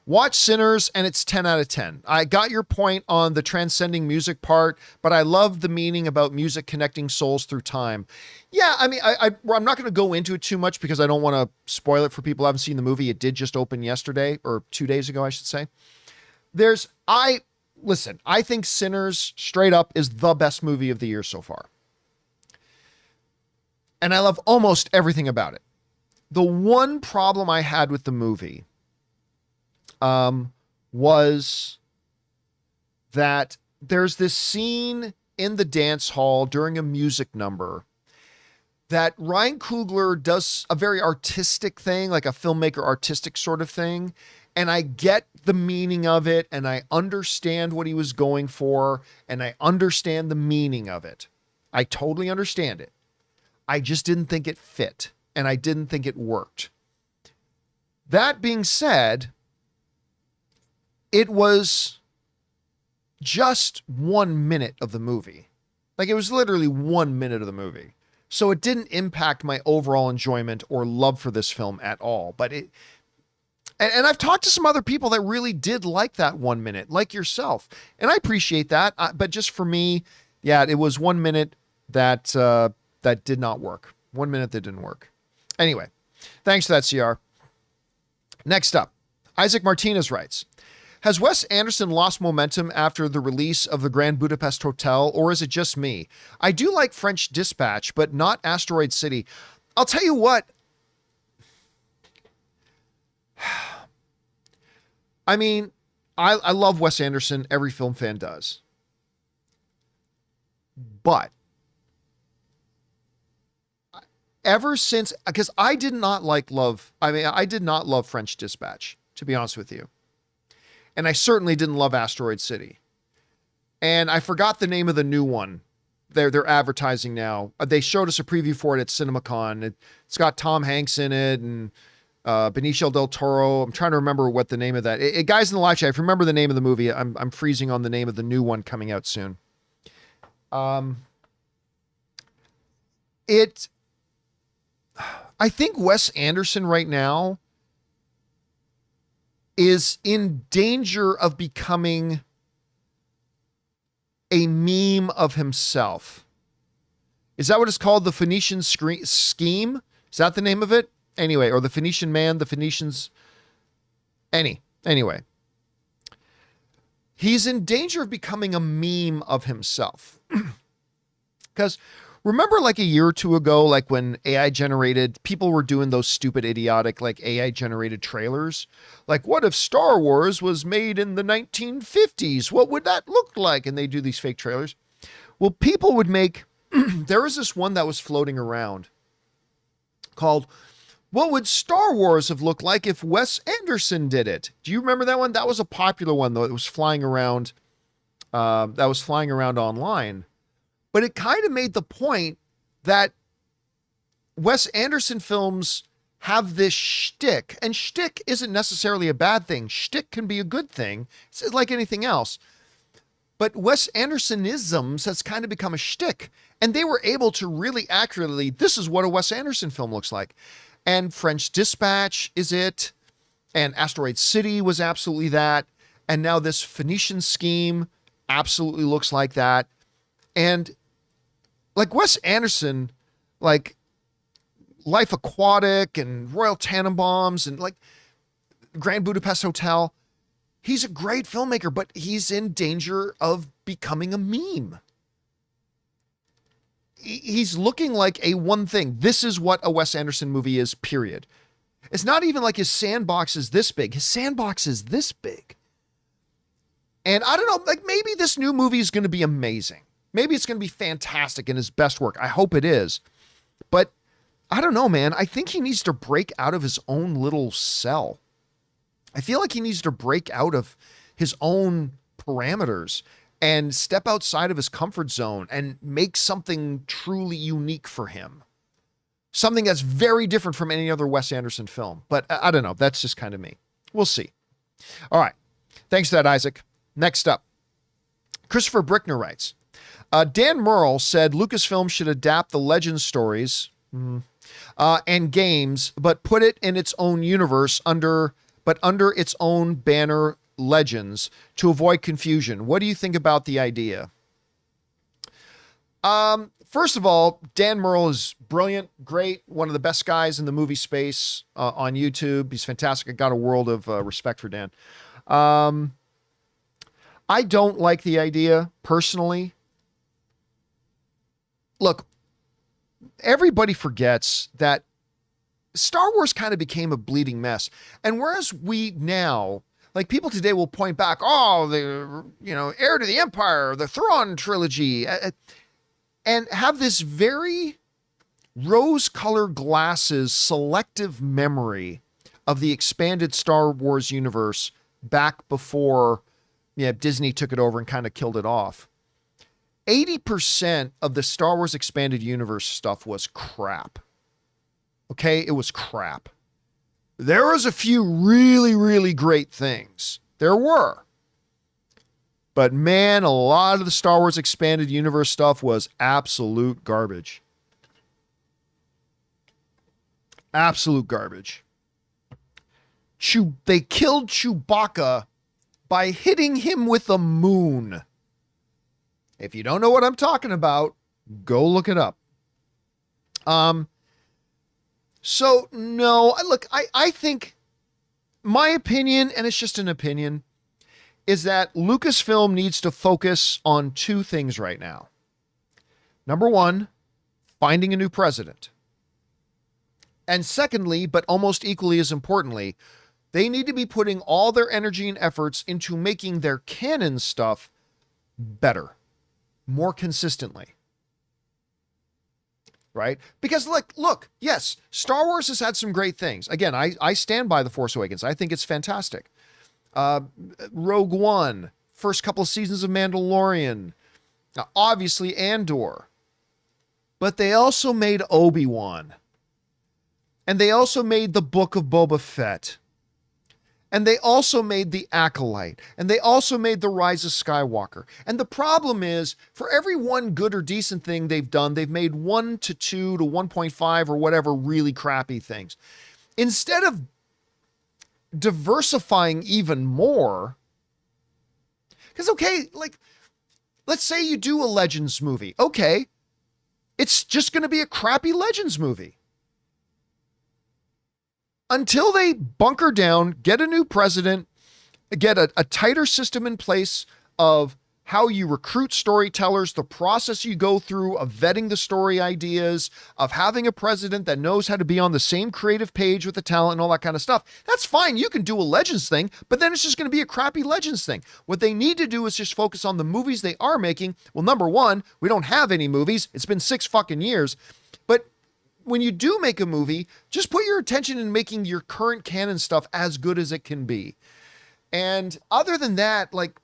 watch Sinners and it's 10 out of 10. I got your point on the transcending music part, but I love the meaning about music connecting souls through time. Yeah, I mean, I'm not going to go into it too much because I don't want to spoil it for people who haven't seen the movie. It did just open yesterday, or 2 days ago, I should say. I think Sinners, straight up, is the best movie of the year so far. And I love almost everything about it. The one problem I had with the movie was that there's this scene in the dance hall during a music number that Ryan Coogler does a very artistic thing, like a filmmaker artistic sort of thing. And I get the meaning of it and I understand what he was going for and I understand the meaning of it. I totally understand it. I just didn't think it fit and I didn't think it worked. That being said, it was just 1 minute of the movie. It was literally 1 minute of the movie. So it didn't impact my overall enjoyment or love for this film at all. But and I've talked to some other people that really did like that 1 minute, like yourself. And I appreciate that. But just for me, yeah, it was 1 minute that did not work. 1 minute that didn't work. Anyway, thanks for that, CR. Next up, Isaac Martinez writes, has Wes Anderson lost momentum after the release of the Grand Budapest Hotel, or is it just me? I do like French Dispatch, but not Asteroid City. I'll tell you what. I mean, I love Wes Anderson. Every film fan does. But ever since, because I did not love French Dispatch, to be honest with you. And I certainly didn't love Asteroid City. And I forgot the name of the new one. They're advertising now. They showed us a preview for it at CinemaCon. It's got Tom Hanks in it and Benicio del Toro. I'm trying to remember what the name of that. Guys in the live chat, if you remember the name of the movie, I'm freezing on the name of the new one coming out soon. I think Wes Anderson right now is in danger of becoming a meme of himself. Is that what it's called? The Phoenician Scheme? Is that the name of it? Anyway, or the Phoenician Man, the Phoenicians. Anyway. he's in danger of becoming a meme of himself. Because remember like a year or two ago, like when AI generated, people were doing those stupid, idiotic, like AI generated trailers. Like, what if Star Wars was made in the 1950s? What would that look like? And they do these fake trailers. Well, people would make, there was this one that was floating around called, what would Star Wars have looked like if Wes Anderson did it? Do you remember that one? That was a popular one, though. It was flying around. Online. But it kind of made the point that Wes Anderson films have this shtick, and shtick isn't necessarily a bad thing. Shtick can be a good thing. It's like anything else. But Wes Andersonisms has kind of become a shtick, and they were able to really accurately, this is what a Wes Anderson film looks like. And French Dispatch is it, and Asteroid City was absolutely that, and now this Phoenician Scheme absolutely looks like that. And like Wes Anderson, like Life Aquatic and Royal Tenenbaums and like Grand Budapest Hotel, he's a great filmmaker, but he's in danger of becoming a meme. He's looking like a one thing. This is what a Wes Anderson movie is, period. It's not even like his sandbox is this big. His sandbox is this big. And I don't know, like maybe this new movie is going to be amazing. Maybe it's going to be fantastic in his best work. I hope it is. But I don't know, man. I think he needs to break out of his own little cell. I feel like he needs to break out of his own parameters and step outside of his comfort zone and make something truly unique for him. Something that's very different from any other Wes Anderson film. But I don't know. That's just kind of me. We'll see. All right. Thanks for that, Isaac. Next up, Christopher Brickner writes, Dan Murrell said Lucasfilm should adapt the Legends stories and games, but put it in its own universe under its own banner Legends to avoid confusion. What do you think about the idea? First of all, Dan Murrell is brilliant, great, one of the best guys in the movie space on YouTube. He's fantastic. I got a world of respect for Dan. I don't like the idea personally. Look, everybody forgets that Star Wars kind of became a bleeding mess. And whereas we now, like people today will point back, oh, the, Heir to the Empire, the Thrawn trilogy, and have this very rose-colored glasses selective memory of the expanded Star Wars universe back before Disney took it over and kind of killed it off. 80% of the Star Wars expanded universe stuff was crap. Okay, it was crap. There was a few really, really great things. There were. But man, a lot of the Star Wars expanded universe stuff was absolute garbage. Absolute garbage. They killed Chewbacca by hitting him with a moon. If you don't know what I'm talking about, go look it up. So no, look, I think my opinion, and it's just an opinion, is that Lucasfilm needs to focus on two things right now. Number one, finding a new president. And secondly, but almost equally as importantly, they need to be putting all their energy and efforts into making their canon stuff better, more consistently. Right? Because look, yes, Star Wars has had some great things. Again, I stand by The Force Awakens. I think it's fantastic. Rogue One, first couple of seasons of Mandalorian, obviously Andor. But they also made Obi-Wan. And they also made the Book of Boba Fett. And they also made The Acolyte. And they also made The Rise of Skywalker. And the problem is, for every one good or decent thing they've done, they've made 1 to 2 to 1.5 or whatever really crappy things. Instead of diversifying even more, because let's say you do a Legends movie. Okay, it's just going to be a crappy Legends movie. Until they bunker down, get a new president, get a tighter system in place of how you recruit storytellers, the process you go through of vetting the story ideas, of having a president that knows how to be on the same creative page with the talent and all that kind of stuff. That's fine. You can do a Legends thing, but then it's just going to be a crappy Legends thing. What they need to do is just focus on the movies they are making. Well, number one, we don't have any movies. It's been 6 fucking years. But when you do make a movie, just put your attention in making your current canon stuff as good as it can be. And other than that, like,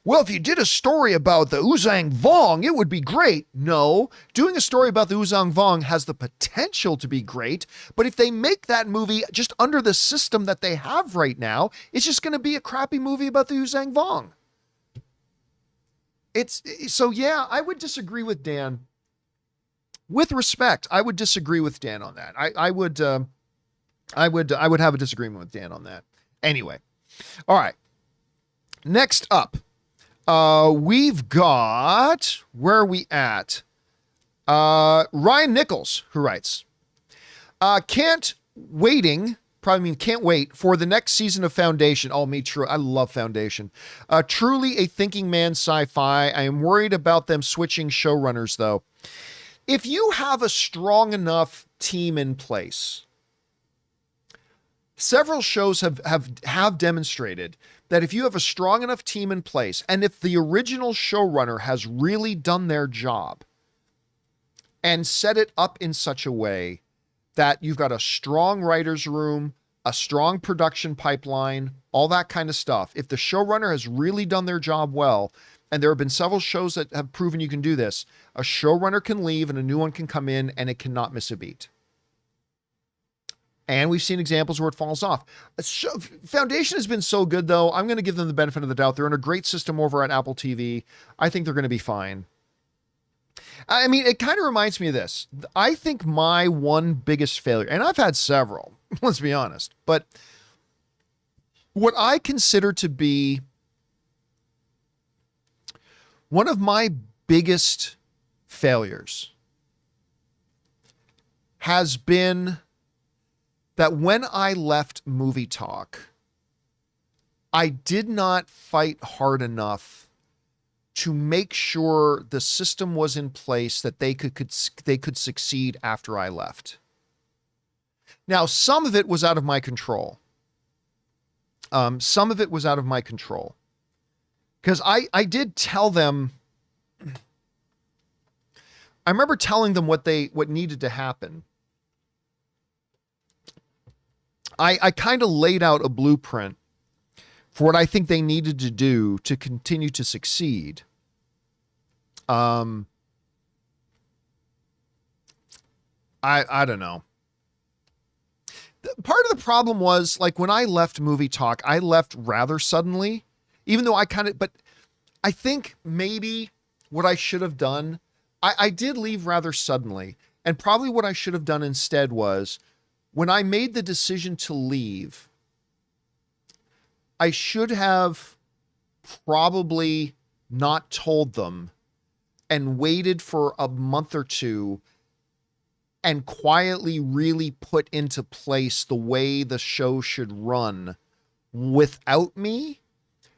well, if you did a story about the Uzang Vong, it would be great. No, doing a story about the Uzang Vong has the potential to be great, but if they make that movie just under the system that they have right now, it's just going to be a crappy movie about the Uzang Vong. So yeah, I would disagree with Dan. With respect, I would disagree with Dan on that. I would have a disagreement with Dan on that. Anyway, all right. Next up. We've got, where are we at? Ryan Nichols, who writes, can't wait for the next season of Foundation. Oh, me true. I love Foundation. Truly a thinking man sci-fi. I am worried about them switching showrunners though. If you have a strong enough team in place, several shows have demonstrated that if you have a strong enough team in place, and if the original showrunner has really done their job and set it up in such a way that you've got a strong writer's room, a strong production pipeline, all that kind of stuff. If the showrunner has really done their job well, and there have been several shows that have proven you can do this, a showrunner can leave and a new one can come in and it cannot miss a beat. And we've seen examples where it falls off. Foundation has been so good, though. I'm going to give them the benefit of the doubt. They're in a great system over at Apple TV. I think they're going to be fine. I mean, it kind of reminds me of this. I think my one biggest failure, and I've had several, let's be honest, but what I consider to be one of my biggest failures has been that when I left Movie Talk, I did not fight hard enough to make sure the system was in place that they could succeed after I left. Now, some of it was out of my control. Some of it was out of my control. Because I did tell them, I remember telling them what needed to happen. I kind of laid out a blueprint for what I think they needed to do to continue to succeed. I don't know. Part of the problem was, like, when I left Movie Talk, I left rather suddenly, even though but I think maybe what I should have done, I did leave rather suddenly, and probably what I should have done instead was, when I made the decision to leave, I should have probably not told them and waited for a month or two and quietly really put into place the way the show should run without me,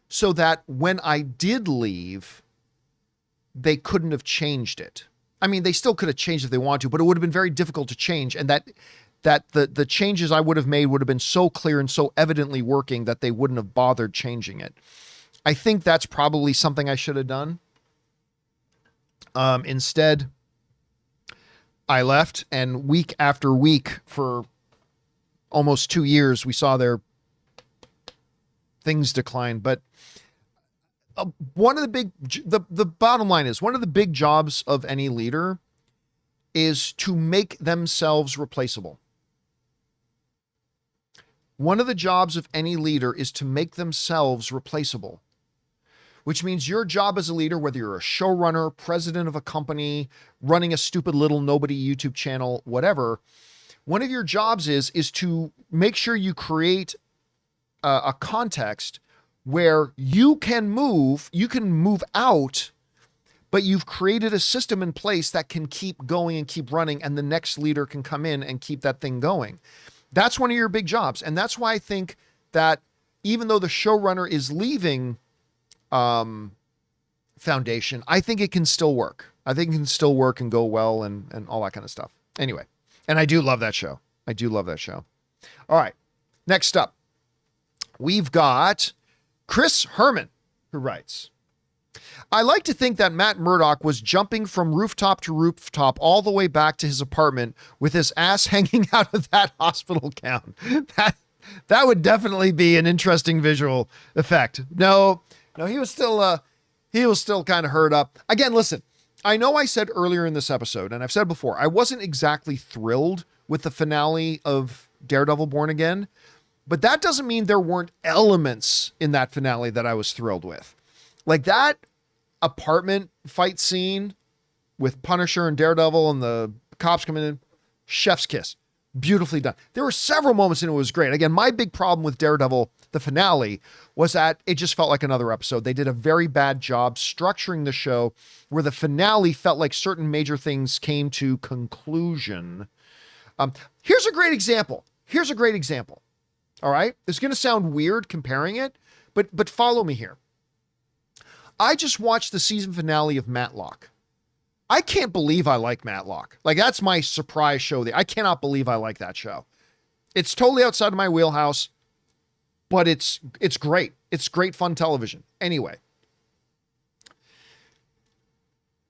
so that when I did leave, they couldn't have changed it. I mean, they still could have changed if they wanted to, but it would have been very difficult to change, and that the changes I would have made would have been so clear and so evidently working that they wouldn't have bothered changing it. I think that's probably something I should have done. Instead, I left, and week after week for almost 2 years, we saw their things decline. But one of the bottom line is, one of the big jobs of any leader is to make themselves replaceable. One of the jobs of any leader is to make themselves replaceable, which means your job as a leader, whether you're a showrunner, president of a company, running a stupid little nobody YouTube channel, whatever, one of your jobs is to make sure you create a context where you can move out, but you've created a system in place that can keep going and keep running, and the next leader can come in and keep that thing going. That's one of your big jobs. And that's why I think that even though the showrunner is leaving Foundation, I think it can still work. I think it can still work and go well and all that kind of stuff. Anyway, and I do love that show. I do love that show. All right, next up, we've got Chris Herman, who writes, I like to think that Matt Murdock was jumping from rooftop to rooftop all the way back to his apartment with his ass hanging out of that hospital gown. That would definitely be an interesting visual effect. No, he was still kind of hurt up. Again, listen, I know I said earlier in this episode, and I've said before, I wasn't exactly thrilled with the finale of Daredevil Born Again, but that doesn't mean there weren't elements in that finale that I was thrilled with. Like that apartment fight scene with Punisher and Daredevil and the cops coming in, chef's kiss. Beautifully done. There were several moments and it was great. Again, my big problem with Daredevil, the finale, was that it just felt like another episode. They did a very bad job structuring the show where the finale felt like certain major things came to conclusion. Here's a great example. All right. It's going to sound weird comparing it, but follow me here. I just watched the season finale of Matlock. I can't believe I like Matlock. Like that's my surprise show. I cannot believe I like that show. It's totally outside of my wheelhouse, but it's great. It's great fun television. Anyway,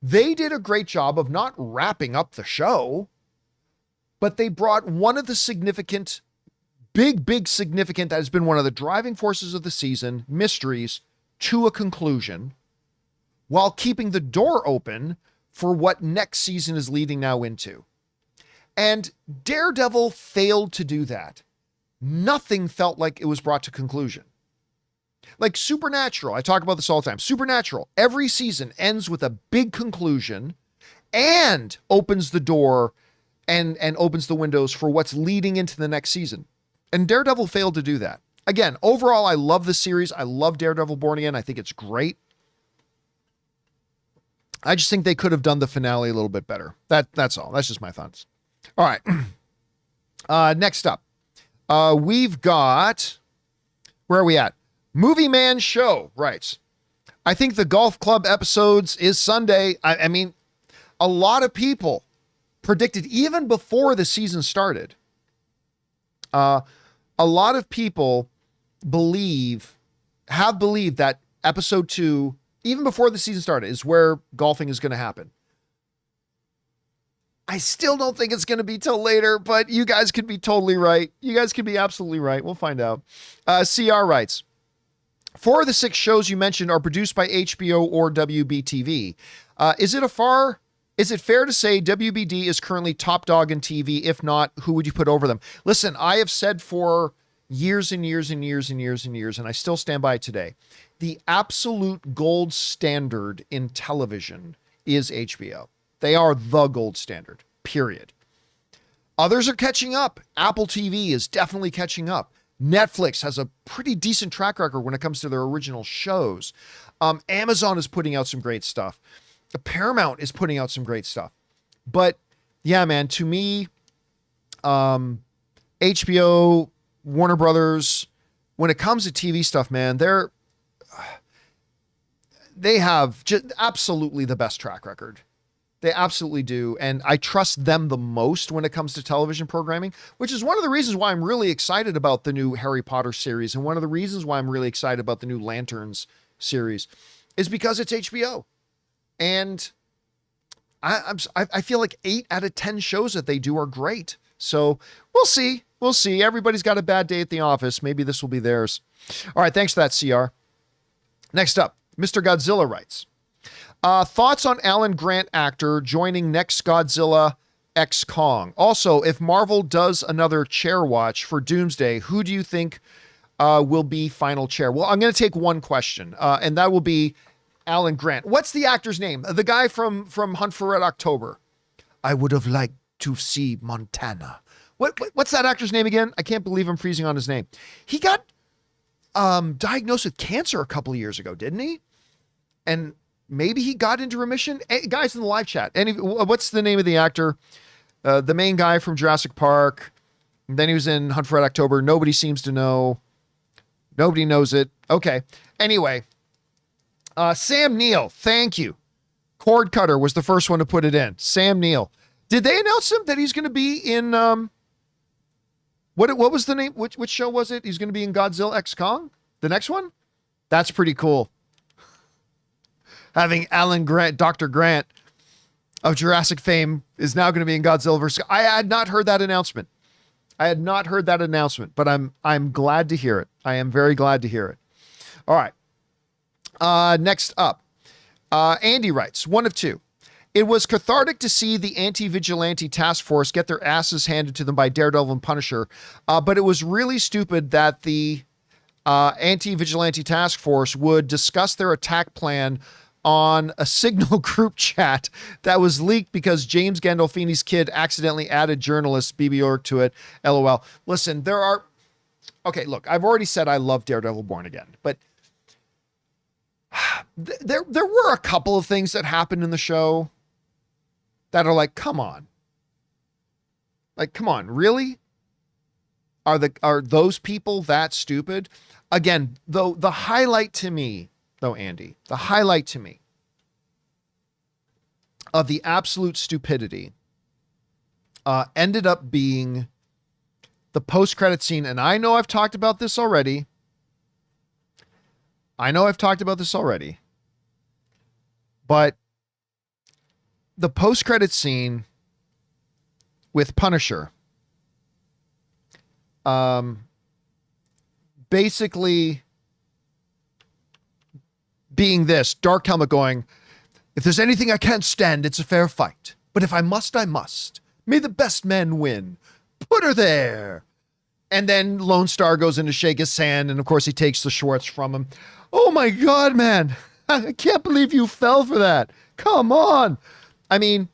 they did a great job of not wrapping up the show, but they brought one of the significant, big significant that has been one of the driving forces of the season, mysteries, to a conclusion while keeping the door open for what next season is leading now into. And Daredevil failed to do that. Nothing felt like it was brought to conclusion. Like Supernatural, I talk about this all the time. Supernatural, every season ends with a big conclusion and opens the door and opens the windows for what's leading into the next season. And Daredevil failed to do that. Again, overall, I love the series. I love Daredevil Born Again. I think it's great. I just think they could have done the finale a little bit better. That's all. That's just my thoughts. All right. Next up, we've got, where are we at? Movie Man Show writes, I think the golf club episodes is Sunday. I mean, a lot of people predicted even before the season started. A lot of people have believed that episode 2, even before the season started, is where golfing is going to happen. I still don't think it's going to be till later, but you guys could be totally right. You guys could be absolutely right. We'll find out. CR writes, 4 of the 6 shows you mentioned are produced by HBO or WB-TV. Is it fair to say WBD is currently top dog in TV? If not, who would you put over them? Listen, I have said for years and years and years and years and years, and I still stand by it today, the absolute gold standard in television is HBO. They are the gold standard, period. Others are catching up. Apple TV is definitely catching up. Netflix has a pretty decent track record when it comes to their original shows. Amazon is putting out some great stuff. Paramount is putting out some great stuff. But yeah, man, to me, HBO, Warner Brothers, when it comes to TV stuff, man, they have just absolutely the best track record. They absolutely do. And I trust them the most when it comes to television programming, which is one of the reasons why I'm really excited about the new Harry Potter series. And one of the reasons why I'm really excited about the new Lanterns series is because it's HBO. And I feel like 8 out of 10 shows that they do are great. So we'll see. We'll see. Everybody's got a bad day at the office. Maybe this will be theirs. All right. Thanks for that, CR. Next up, Mr. Godzilla writes, thoughts on Alan Grant actor joining next Godzilla X Kong. Also, if Marvel does another chair watch for Doomsday, who do you think will be final chair? Well, I'm going to take one question, and that will be Alan Grant. What's the actor's name? The guy from Hunt for Red October. I would have liked to see Montana. What's that actor's name again? I can't believe I'm freezing on his name. He got diagnosed with cancer a couple of years ago, didn't he? And maybe he got into remission. Hey, guys in the live chat, what's the name of the actor? The main guy from Jurassic Park. Then he was in Hunt for Red October. Nobody seems to know. Nobody knows it. Okay. Anyway, Sam Neill, thank you. Cord Cutter was the first one to put it in. Sam Neill. Did they announce him that he's going to be in, what was the name? Which show was it? He's going to be in Godzilla X Kong? The next one? That's pretty cool. Having Alan Grant, Dr. Grant of Jurassic fame is now going to be in Godzilla vs. I had not heard that announcement. But I'm glad to hear it. I am very glad to hear it. All right. Next up, Andy writes, one of two. It was cathartic to see the anti-vigilante task force get their asses handed to them by Daredevil and Punisher, but it was really stupid that the anti-vigilante task force would discuss their attack plan on a Signal group chat that was leaked because James Gandolfini's kid accidentally added journalist BB Org to it. LOL. Listen, okay, look, I've already said I love Daredevil Born Again, but there were a couple of things that happened in the show that are like, come on. Like, come on, really? Are those people that stupid? Again, though, the highlight to me, though, Andy, the highlight to me of the absolute stupidity ended up being the post-credit scene. And I know I've talked about this already. But the post-credit scene with Punisher, basically being this, Dark Helmet going, if there's anything I can't stand, it's a fair fight. But if I must, I must. May the best man win. Put her there. And then Lone Star goes in to shake his hand, and of course he takes the Schwartz from him. Oh my God, man. I can't believe you fell for that. Come on. I mean,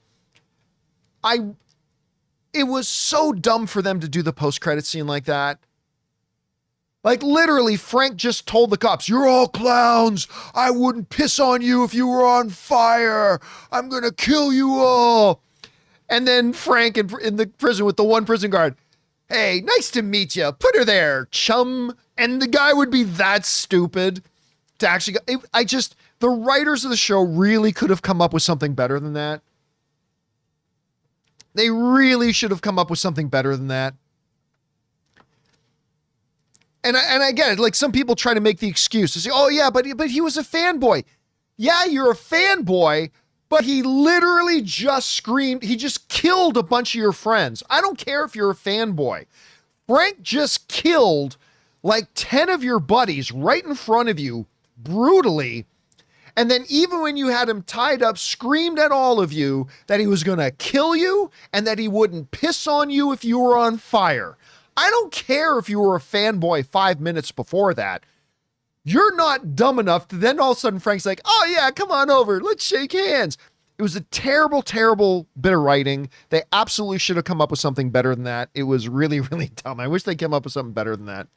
it was so dumb for them to do the post-credit scene like that. Like, literally, Frank just told the cops, you're all clowns. I wouldn't piss on you if you were on fire. I'm going to kill you all. And then Frank in the prison with the one prison guard, hey, nice to meet you. Put her there, chum. And the guy would be that stupid to actually go. The writers of the show really could have come up with something better than that. They really should have come up with something better than that. And I get it. Like, some people try to make the excuse to say, oh yeah, but he was a fanboy. Yeah, you're a fanboy, but he literally just screamed. He just killed a bunch of your friends. I don't care if you're a fanboy. Frank just killed like 10 of your buddies right in front of you brutally. And then even when you had him tied up, screamed at all of you that he was going to kill you and that he wouldn't piss on you if you were on fire. I don't care if you were a fanboy 5 minutes before that. You're not dumb enough to then all of a sudden Frank's like, oh yeah, come on over. Let's shake hands. It was a terrible, terrible bit of writing. They absolutely should have come up with something better than that. It was really, really dumb. I wish they came up with something better than that.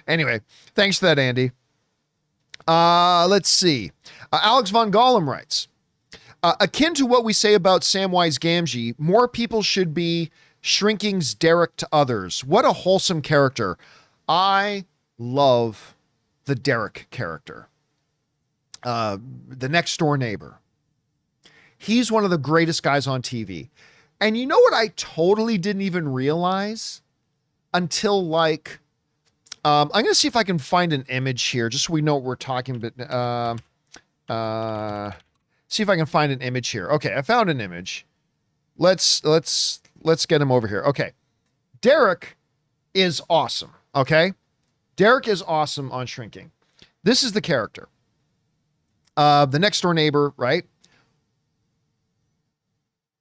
Anyway, thanks for that, Andy. Let's see. Alex Von Gollum writes, akin to what we say about Samwise Gamgee, more people should be Shrinking's Derek to others. What a wholesome character. I love the Derek character. The next door neighbor. He's one of the greatest guys on TV. And you know what I totally didn't even realize until like, I'm going to see if I can find an image here, just so we know what we're talking about. See if I can find an image here. Okay, I found an image. Let's get him over here. Okay. Derek is awesome. Okay. Derek is awesome on Shrinking. This is the character. The next door neighbor, right?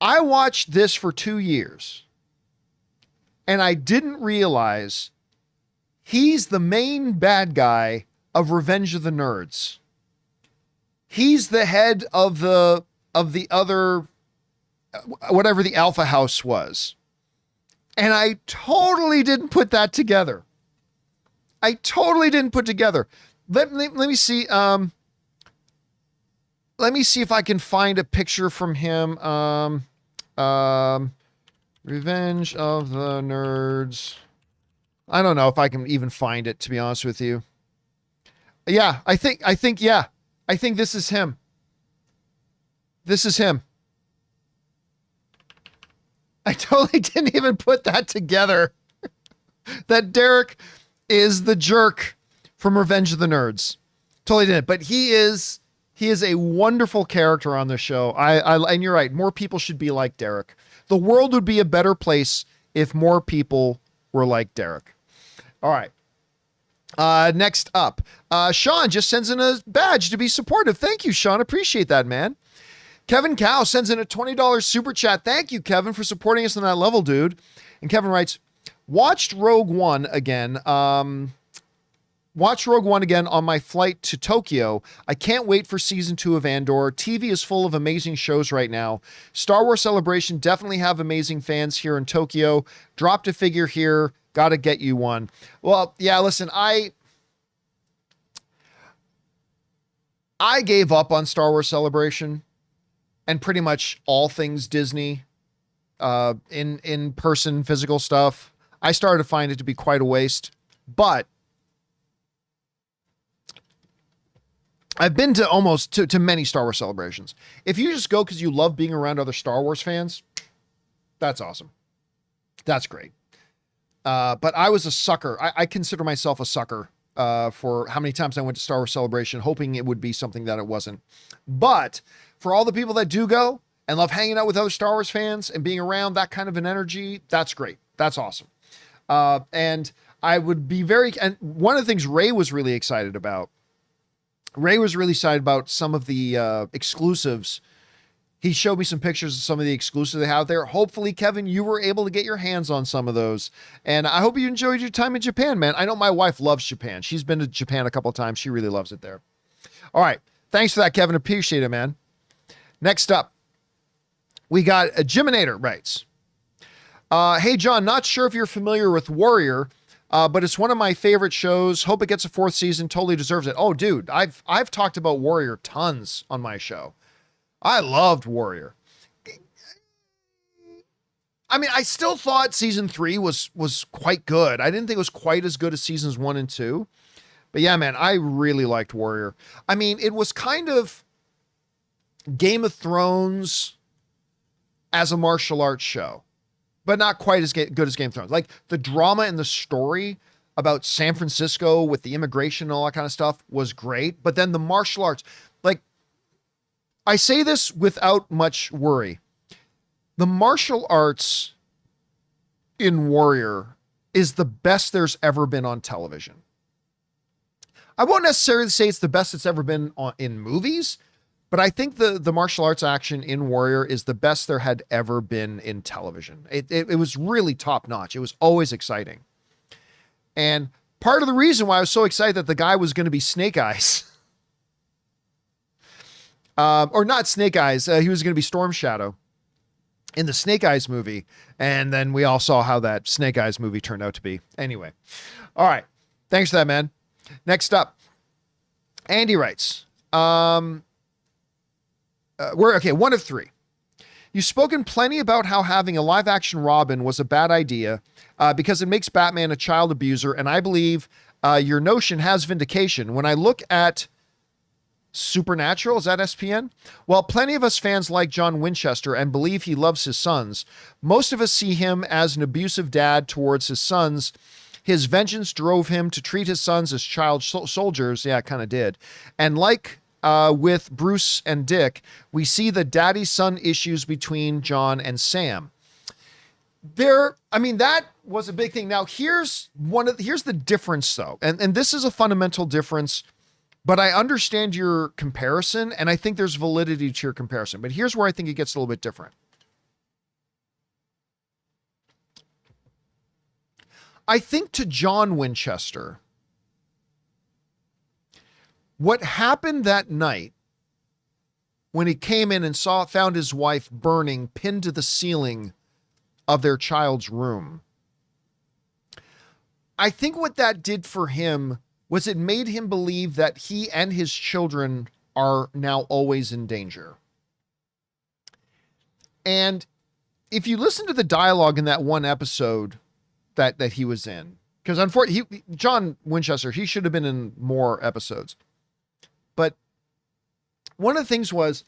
I watched this for 2 years and I didn't realize he's the main bad guy of Revenge of the Nerds. He's the head of the other, whatever the Alpha House was. And I totally didn't put that together. Let me see. Let me see if I can find a picture from him. Revenge of the Nerds. I don't know if I can even find it, to be honest with you. Yeah, yeah. I think this is him. This is him. I totally didn't even put that together. That Derek is the jerk from Revenge of the Nerds. Totally didn't. But he is a wonderful character on the show. And you're right. More people should be like Derek. The world would be a better place if more people were like Derek. All right. Next up, Sean just sends in a badge to be supportive. Thank you, Sean. Appreciate that, man. Kevin Cow sends in a $20 super chat. Thank you, Kevin, for supporting us on that level, dude. And Kevin writes, watched Rogue One again. Watch Rogue One again on my flight to Tokyo. I can't wait for season 2 of Andor. TV is full of amazing shows right now. Star Wars Celebration definitely have amazing fans here in Tokyo. Dropped a figure here. Got to get you one. Well, yeah, listen, I gave up on Star Wars Celebration and pretty much all things Disney, in person physical stuff. I started to find it to be quite a waste, but I've been to almost to many Star Wars celebrations. If you just go because you love being around other Star Wars fans, that's awesome. That's great. But I was a sucker. I consider myself a sucker for how many times I went to Star Wars Celebration, hoping it would be something that it wasn't. But for all the people that do go and love hanging out with other Star Wars fans and being around that kind of an energy, that's great. That's awesome. And I would be and one of the things Ray was really excited about, some of the exclusives. He showed me some pictures of some of the exclusives they have there. Hopefully, Kevin, you were able to get your hands on some of those. And I hope you enjoyed your time in Japan, man. I know my wife loves Japan. She's been to Japan a couple of times. She really loves it there. All right. Thanks for that, Kevin. Appreciate it, man. Next up, we got a Jiminator writes. Hey, John, not sure if you're familiar with Warrior, but it's one of my favorite shows. Hope it gets a 4th season. Totally deserves it. Oh, dude, I've talked about Warrior tons on my show. I loved Warrior. I mean, I still thought season 3 was quite good. I didn't think it was quite as good as seasons 1 and 2. But yeah, man, I really liked Warrior. I mean, it was kind of Game of Thrones as a martial arts show, but not quite as good as Game of Thrones. Like the drama and the story about San Francisco with the immigration and all that kind of stuff was great. But then the martial arts, like, I say this without much worry. The martial arts in Warrior is the best there's ever been on television. I won't necessarily say it's the best it's ever been in movies, but I think the martial arts action in Warrior is the best there had ever been in television. It was really top notch. It was always exciting. And part of the reason why I was so excited that the guy was going to be Snake Eyes, or not Snake Eyes, he was going to be Storm Shadow in the Snake Eyes movie. And then we all saw how that Snake Eyes movie turned out to be. Anyway. All right. Thanks for that, man. Next up, Andy writes, we're okay. 1 of 3. You've spoken plenty about how having a live action Robin was a bad idea because it makes Batman a child abuser. And I believe your notion has vindication. When I look at Supernatural, is that SPN? Well, plenty of us fans like John Winchester and believe he loves his sons. Most of us see him as an abusive dad towards his sons. His vengeance drove him to treat his sons as child soldiers. Yeah, it kind of did. And like with Bruce and Dick, we see the daddy-son issues between John and Sam. That was a big thing. Now, here's the difference, though. And this is a fundamental difference, but I understand your comparison, and I think there's validity to your comparison. But here's where I think it gets a little bit different. I think to John Winchester, what happened that night when he came in and found his wife burning, pinned to the ceiling of their child's room, I think what that did for him was it made him believe that he and his children are now always in danger. And if you listen to the dialogue in that one episode that he was in, Because unfortunately, John Winchester, he should have been in more episodes. But one of the things was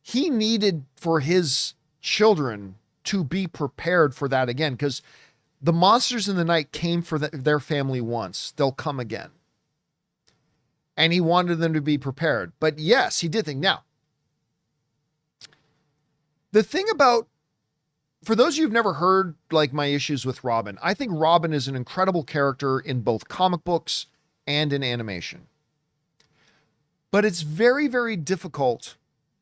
he needed for his children to be prepared for that again, because the monsters in the night came for their family once. They'll come again. And he wanted them to be prepared. But yes, he did think. Now, the thing about, for those of you who've never heard like my issues with Robin, I think Robin is an incredible character in both comic books and in animation. But it's very, very difficult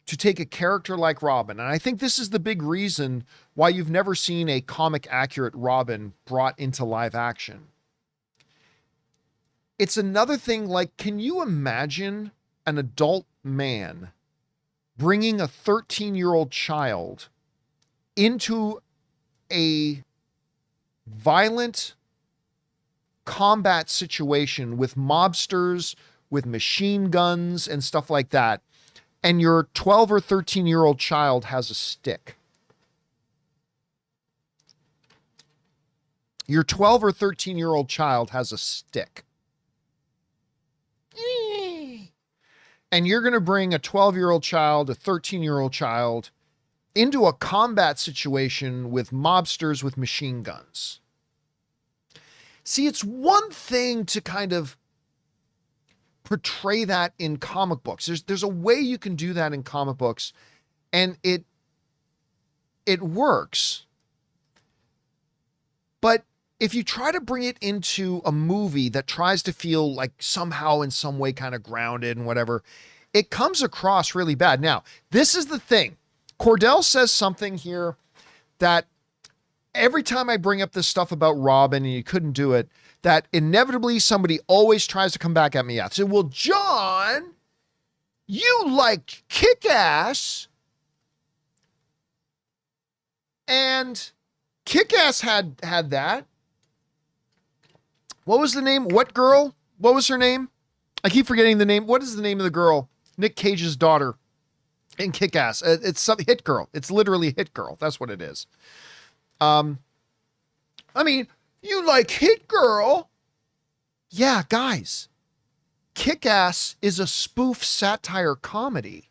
to take a character like Robin. And I think this is the big reason why you've never seen a comic accurate Robin brought into live action. It's another thing like, can you imagine an adult man bringing a 13-year-old child into a violent combat situation with mobsters, with machine guns and stuff like that, and your 12 or 13-year-old child has a stick? Your 12 or 13-year-old child has a stick. And you're going to bring a 12-year-old child, a 13-year-old child into a combat situation with mobsters with machine guns. See, it's one thing to kind of portray that in comic books. There's a way you can do that in comic books, and it works. But if you try to bring it into a movie that tries to feel like somehow in some way kind of grounded and whatever, it comes across really bad. Now, this is the thing. Cordell says something here that every time I bring up this stuff about Robin and you couldn't do it, that inevitably somebody always tries to come back at me. I say, well, John, you like Kick-Ass, and Kick-Ass had that. What was the name? What girl? What was her name? I keep forgetting the name. What is the name of the girl? Nick Cage's daughter in Kick-Ass. It's some Hit Girl. It's literally Hit Girl. That's what it is. I mean, you like Hit Girl? Yeah, guys. Kick-Ass is a spoof satire comedy.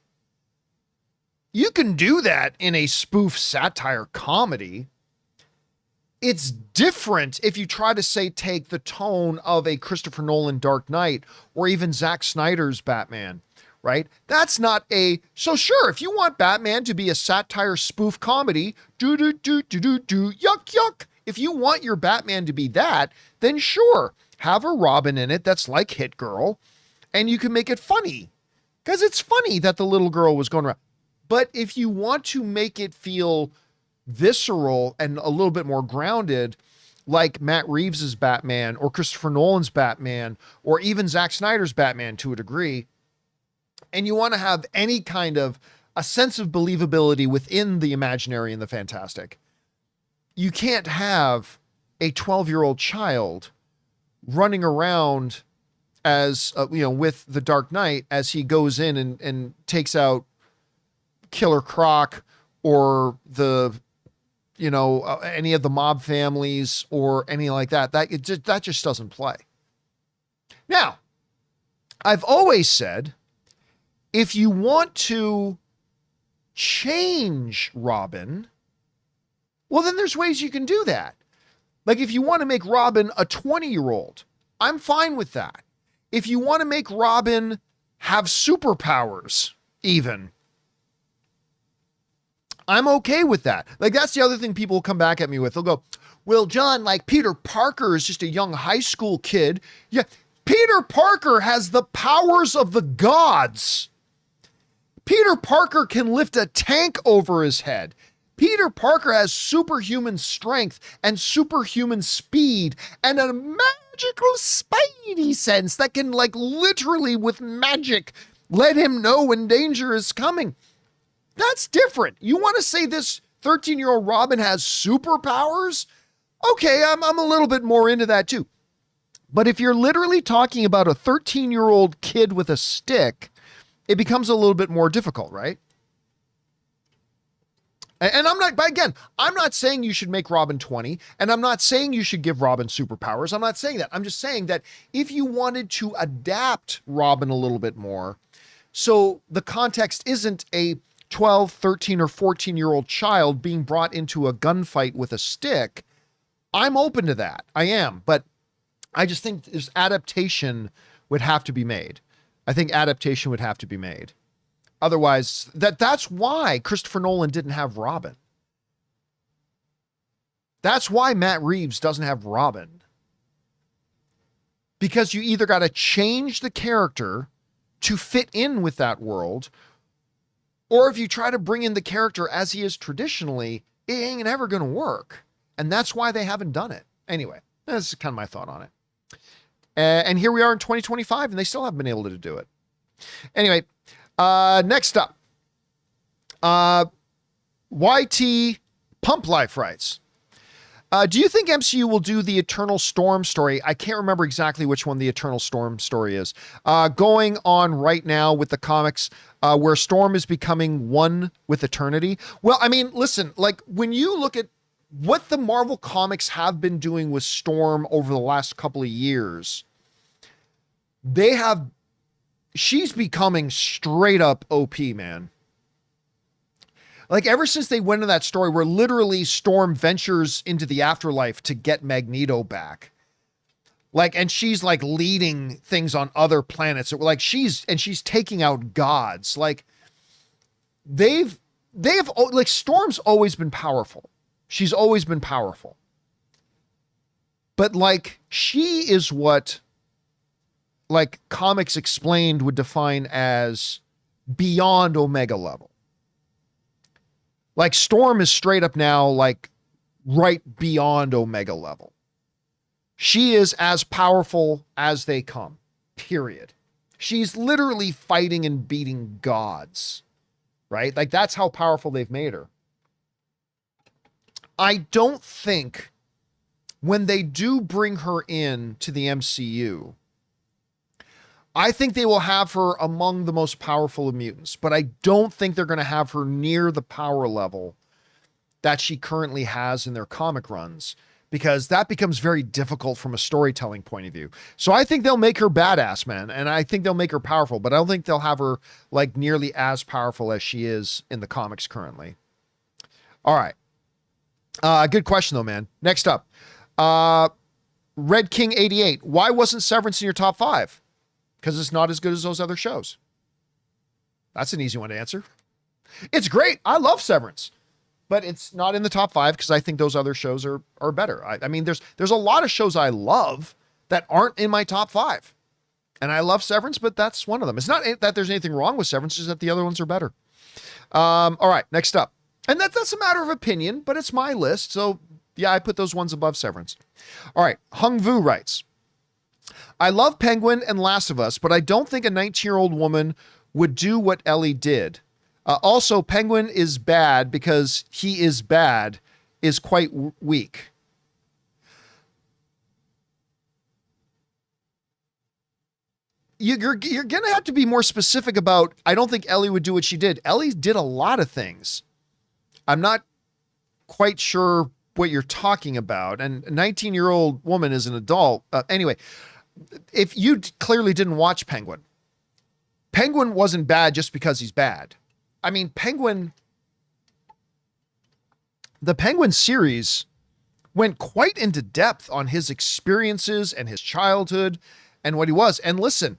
You can do that in a spoof satire comedy. It's different if you try to say, take the tone of a Christopher Nolan Dark Knight or even Zack Snyder's Batman, right? That's not so sure, if you want Batman to be a satire spoof comedy, yuck, yuck. If you want your Batman to be that, then sure, have a Robin in it that's like Hit Girl, and you can make it funny, because it's funny that the little girl was going around. But if you want to make it feel visceral and a little bit more grounded, like Matt Reeves's Batman or Christopher Nolan's Batman or even Zack Snyder's Batman to a degree, and you want to have any kind of a sense of believability within the imaginary and the fantastic, you can't have a 12-year-old child running around as with the Dark Knight as he goes in and takes out Killer Croc or any of the mob families or any like that. That just doesn't play. Now, I've always said, if you want to change Robin, well, then there's ways you can do that. Like if you want to make Robin a 20-year-old, I'm fine with that. If you want to make Robin have superpowers, even, I'm okay with that. Like, that's the other thing people will come back at me with. They'll go, well, John, like Peter Parker is just a young high school kid. Yeah, Peter Parker has the powers of the gods. Peter Parker can lift a tank over his head. Peter Parker has superhuman strength and superhuman speed and a magical spidey sense that can, like, literally with magic let him know when danger is coming. That's different. You want to say this 13-year-old Robin has superpowers? Okay, I'm a little bit more into that too. But if you're literally talking about a 13-year-old kid with a stick, it becomes a little bit more difficult, right? And I'm not, but again, I'm not saying you should make Robin 20, and I'm not saying you should give Robin superpowers. I'm not saying that. I'm just saying that if you wanted to adapt Robin a little bit more, so the context isn't a 12, 13, or 14-year-old child being brought into a gunfight with a stick, I'm open to that. I am. But I just think this adaptation would have to be made. I think adaptation would have to be made. Otherwise, that's why Christopher Nolan didn't have Robin. That's why Matt Reeves doesn't have Robin. Because you either got to change the character to fit in with that world, or if you try to bring in the character as he is traditionally, it ain't ever going to work. And that's why they haven't done it. Anyway, that's kind of my thought on it. And here we are in 2025, and they still haven't been able to do it. Anyway, next up, YT Pump Life writes, do you think MCU will do the Eternal Storm story? I can't remember exactly which one the Eternal Storm story is. Going on right now with the comics, where Storm is becoming one with eternity. Well, I mean, listen, like when you look at what the Marvel comics have been doing with Storm over the last couple of years, she's becoming straight up OP, man. Like ever since they went into that story where literally Storm ventures into the afterlife to get Magneto back. Like, and she's like leading things on other planets. Like she's taking out gods. Like they've like Storm's always been powerful. She's always been powerful. But like she is what like comics explained would define as beyond Omega level. Like Storm is straight up now, like right beyond Omega level. She is as powerful as they come, period. She's literally fighting and beating gods, right? Like that's how powerful they've made her. I don't think when they do bring her in to the MCU, I think they will have her among the most powerful of mutants, but I don't think they're going to have her near the power level that she currently has in their comic runs, because that becomes very difficult from a storytelling point of view. So I think they'll make her badass, man, and I think they'll make her powerful, but I don't think they'll have her like nearly as powerful as she is in the comics currently. All right. Good question though, man. Next up, Red King 88. Why wasn't Severance in your top 5? Because it's not as good as those other shows. That's an easy one to answer. It's great. I love Severance, but it's not in the top 5 because I think those other shows are better. I mean, there's a lot of shows I love that aren't in my top 5, and I love Severance, but that's one of them. It's not that there's anything wrong with Severance, it's just that the other ones are better. All right, next up. And that's a matter of opinion, but it's my list. So yeah, I put those ones above Severance. All right. Hung Vu writes, I love Penguin and Last of Us, but I don't think a 19-year-old woman would do what Ellie did. Also, Penguin is bad because he is bad is quite weak. You're going to have to be more specific about, I don't think Ellie would do what she did. Ellie did a lot of things. I'm not quite sure what you're talking about. And a 19-year-old woman is an adult. Anyway, if you clearly didn't watch Penguin, Penguin wasn't bad just because he's bad. I mean, the Penguin series went quite into depth on his experiences and his childhood and what he was. And listen,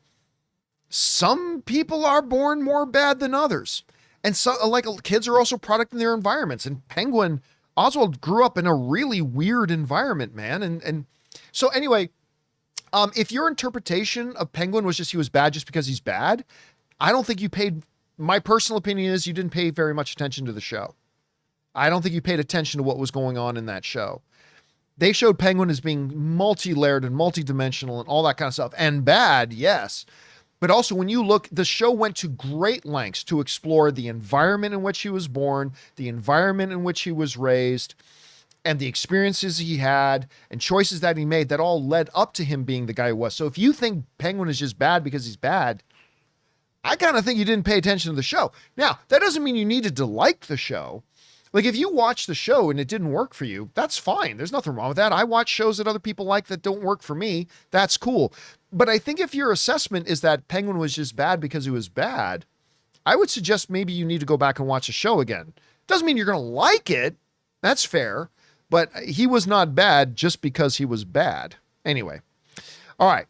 some people are born more bad than others. And so like kids are also product in their environments, and Penguin Oswald grew up in a really weird environment, man. And so anyway, if your interpretation of Penguin was just he was bad just because he's bad, I don't think you paid, my personal opinion is you didn't pay very much attention to the show. I don't think you paid attention to what was going on in that show. They showed Penguin as being multi-layered and multi-dimensional and all that kind of stuff. And bad, yes. But also when you look, the show went to great lengths to explore the environment in which he was born, the environment in which he was raised, and the experiences he had and choices that he made that all led up to him being the guy he was. So if you think Penguin is just bad because he's bad, I kind of think you didn't pay attention to the show. Now, that doesn't mean you needed to like the show. Like, if you watch the show and it didn't work for you, that's fine. There's nothing wrong with that. I watch shows that other people like that don't work for me. That's cool. But I think if your assessment is that Penguin was just bad because he was bad, I would suggest maybe you need to go back and watch the show again. Doesn't mean you're going to like it. That's fair. But he was not bad just because he was bad. Anyway. All right.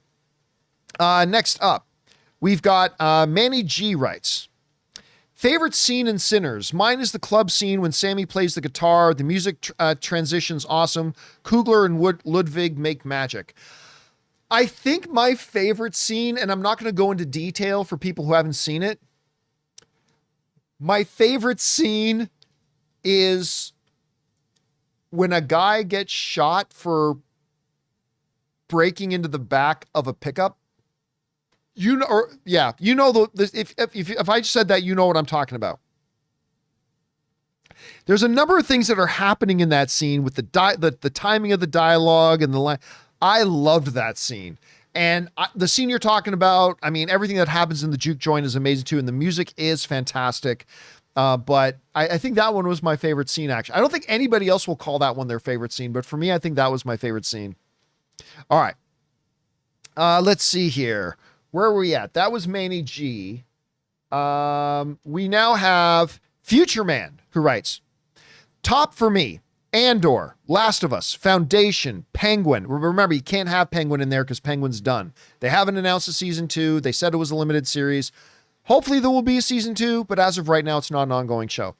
Next up, we've got Manny G writes, favorite scene in Sinners. Mine is the club scene when Sammy plays the guitar. The music transition's awesome. Kugler and Ludwig make magic. I think my favorite scene, and I'm not going to go into detail for people who haven't seen it. My favorite scene is when a guy gets shot for breaking into the back of a pickup. If I said that, you know what I'm talking about. There's a number of things that are happening in that scene with the timing of the dialogue and the line. I loved that scene. And the scene you're talking about, I mean, everything that happens in the juke joint is amazing too. And the music is fantastic. But I think that one was my favorite scene, actually. I don't think anybody else will call that one their favorite scene, but for me, I think that was my favorite scene. All right. Let's see here. Where were we at? That was Manny G. We now have Future Man, who writes, top for me, Andor, Last of Us, Foundation, Penguin. Remember, you can't have Penguin in there because Penguin's done. They haven't announced a season 2. They said it was a limited series. Hopefully there will be a season 2, but as of right now, it's not an ongoing show.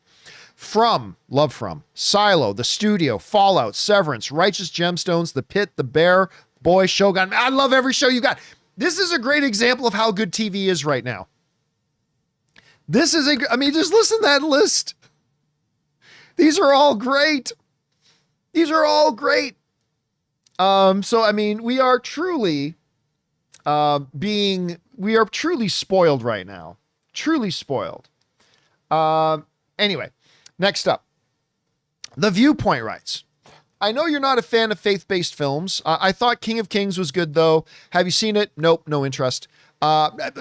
Love From, Silo, The Studio, Fallout, Severance, Righteous Gemstones, The Pit, The Bear, Boy, Shogun. I love every show you got. This is a great example of how good TV is right now. Just listen to that list. These are all great. We are truly spoiled right now. Truly spoiled. Anyway, next up. The Viewpoint writes, I know you're not a fan of faith-based films. I thought King of Kings was good, though. Have you seen it? Nope, no interest.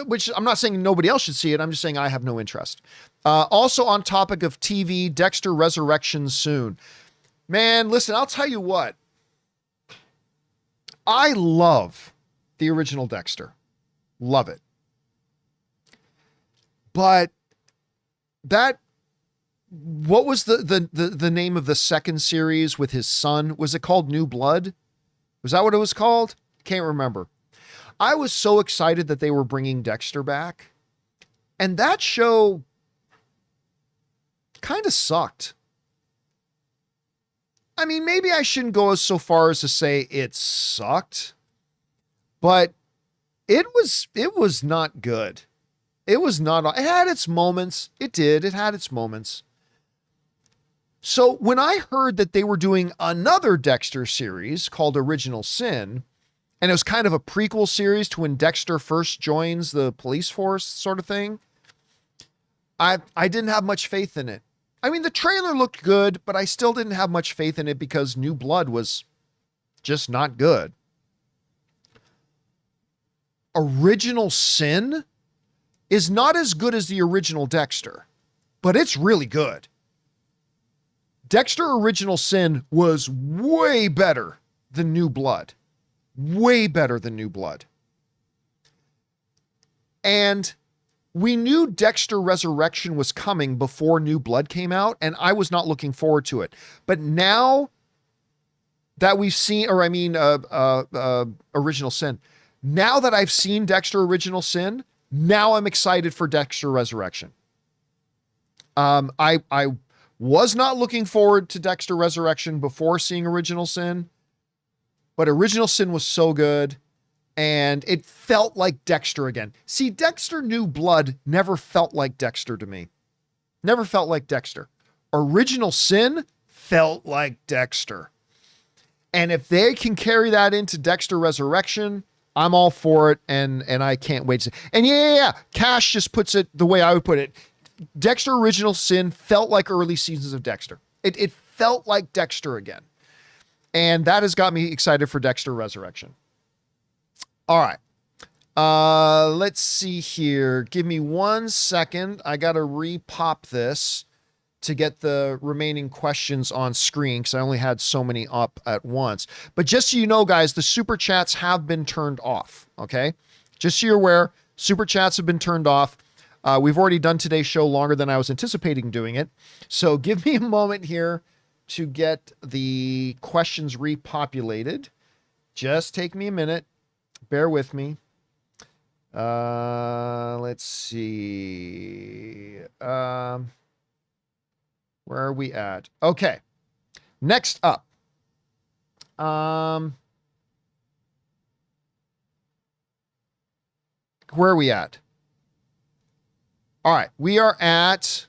Which I'm not saying nobody else should see it. I'm just saying I have no interest. Also on topic of TV, Dexter Resurrection soon. Man, listen, I'll tell you what. I love the original Dexter. Love it. But what was the name of the second series with his son? Was it called New Blood? Was that what it was called? Can't remember. I was so excited that they were bringing Dexter back. And that show kind of sucked. I mean, maybe I shouldn't go so far as to say it sucked, but it was not good. It had its moments. It had its moments. So when I heard that they were doing another Dexter series called Original Sin, and it was kind of a prequel series to when Dexter first joins the police force sort of thing, I didn't have much faith in it. I mean, the trailer looked good, but I still didn't have much faith in it because New Blood was just not good. Original Sin is not as good as the original Dexter, but it's really good. Dexter Original Sin was way better than New Blood. Way better than New Blood. And we knew Dexter Resurrection was coming before New Blood came out, and I was not looking forward to it. But now that we've seen, Original Sin, now that I've seen Dexter Original Sin, now I'm excited for Dexter Resurrection. I was not looking forward to Dexter Resurrection before seeing Original Sin, but Original Sin was so good. And it felt like Dexter again. See, Dexter New Blood never felt like Dexter to me. Never felt like Dexter. Original Sin felt like Dexter. And if they can carry that into Dexter Resurrection, I'm all for it. And I can't wait to see. And yeah. Cash just puts it the way I would put it. Dexter Original Sin felt like early seasons of Dexter. It felt like Dexter again. And that has got me excited for Dexter Resurrection. All right. Let's see here. Give me 1 second. I got to repop this to get the remaining questions on screen because I only had so many up at once. But just so you know, guys, the super chats have been turned off. Okay. Just so you're aware, super chats have been turned off. We've already done today's show longer than I was anticipating doing it. So give me a moment here to get the questions repopulated. Just take me a minute. Bear with me. Let's see. Where are we at? Okay. Next up. Where are we at? All right. We are at,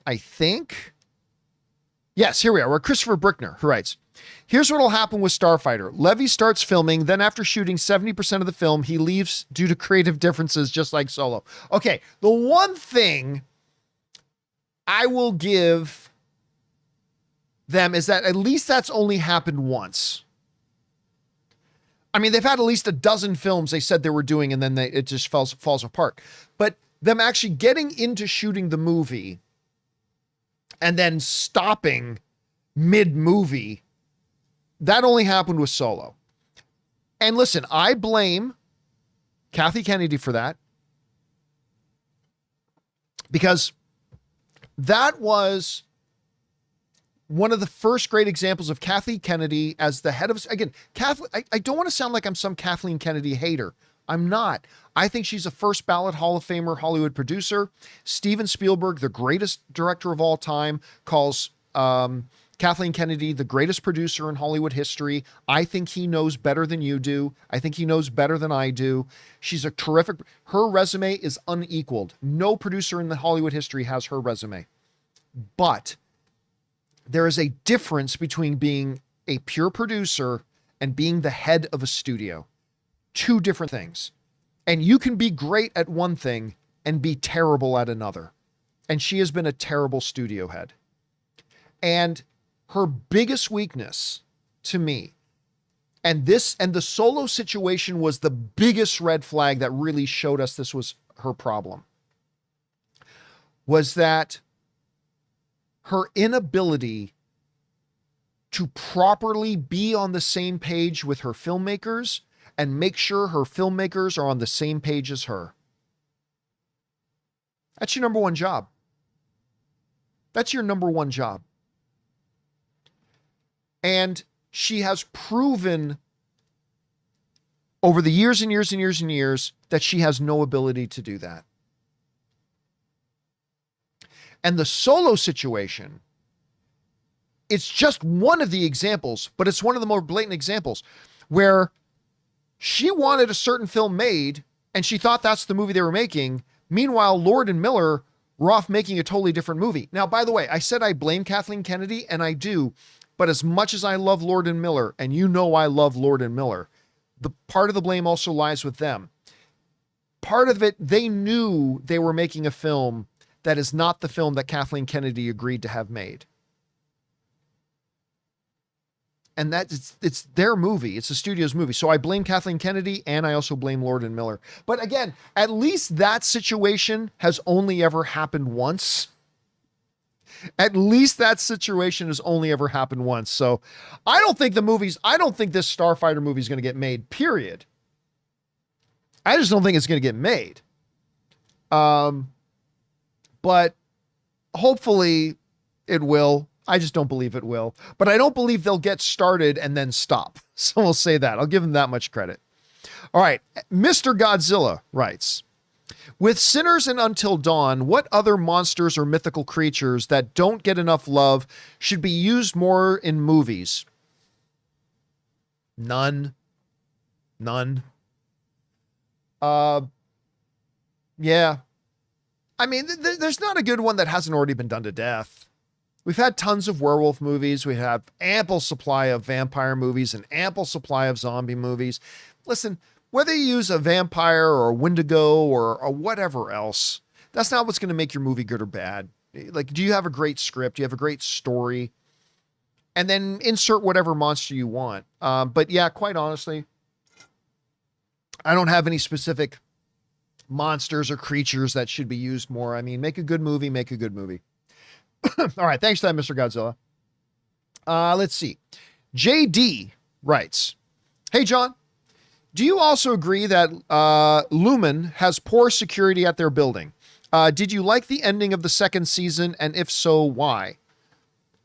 I think. Yes, here we are. We're Christopher Brickner, who writes, here's what will happen with Starfighter. Levy starts filming, then after shooting 70% of the film, he leaves due to creative differences, just like Solo. Okay, the one thing I will give them is that at least that's only happened once. I mean, they've had at least a dozen films they said they were doing, and then it just falls apart. But them actually getting into shooting the movie and then stopping mid-movie, that only happened with Solo. And listen, I blame Kathy Kennedy for that, because that was one of the first great examples of Kathy Kennedy as the head of, again, I don't want to sound like I'm some Kathleen Kennedy hater. I'm not. I think she's a first ballot Hall of Famer Hollywood producer. Steven Spielberg, the greatest director of all time, calls Kathleen Kennedy the greatest producer in Hollywood history. I think he knows better than you do. I think he knows better than I do. She's a terrific, her resume is unequaled. No producer in the Hollywood history has her resume. But there is a difference between being a pure producer and being the head of a studio. Two different things. And you can be great at one thing and be terrible at another. And she has been a terrible studio head. And her biggest weakness to me, and the Solo situation was the biggest red flag that really showed us this was her problem, was that her inability to properly be on the same page with her filmmakers and make sure her filmmakers are on the same page as her. That's your number one job. That's your number one job. And she has proven over the years and years and years and years that she has no ability to do that. And the Solo situation, it's just one of the examples, but it's one of the more blatant examples where she wanted a certain film made and she thought that's the movie they were making. Meanwhile, Lord and Miller were off making a totally different movie. Now, by the way, I said I blame Kathleen Kennedy, and I do. But as much as I love Lord and Miller, and you know I love Lord and Miller, the part of the blame also lies with them. Part of it, they knew they were making a film that is not the film that Kathleen Kennedy agreed to have made. And it's their movie. It's the studio's movie. So I blame Kathleen Kennedy, and I also blame Lord and Miller. But again, at least that situation has only ever happened once. At least that situation has only ever happened once. So I don't think this Starfighter movie is going to get made, period. I just don't think it's going to get made. But hopefully it will. I just don't believe it will. But I don't believe they'll get started and then stop. So we'll say that. I'll give them that much credit. All right. Mr. Godzilla writes, with Sinners and Until Dawn, what other monsters or mythical creatures that don't get enough love should be used more in movies? None. Yeah. I mean, there's not a good one that hasn't already been done to death. We've had tons of werewolf movies. We have ample supply of vampire movies and ample supply of zombie movies. Listen, whether you use a vampire or a Wendigo or whatever else, that's not what's going to make your movie good or bad. Like, do you have a great script? Do you have a great story? And then insert whatever monster you want. But yeah, quite honestly, I don't have any specific monsters or creatures that should be used more. I mean, make a good movie, make a good movie. All right. Thanks for that, Mr. Godzilla. Let's see. JD writes, hey, John, do you also agree that Lumen has poor security at their building? Did you like the ending of the second season? And if so, why?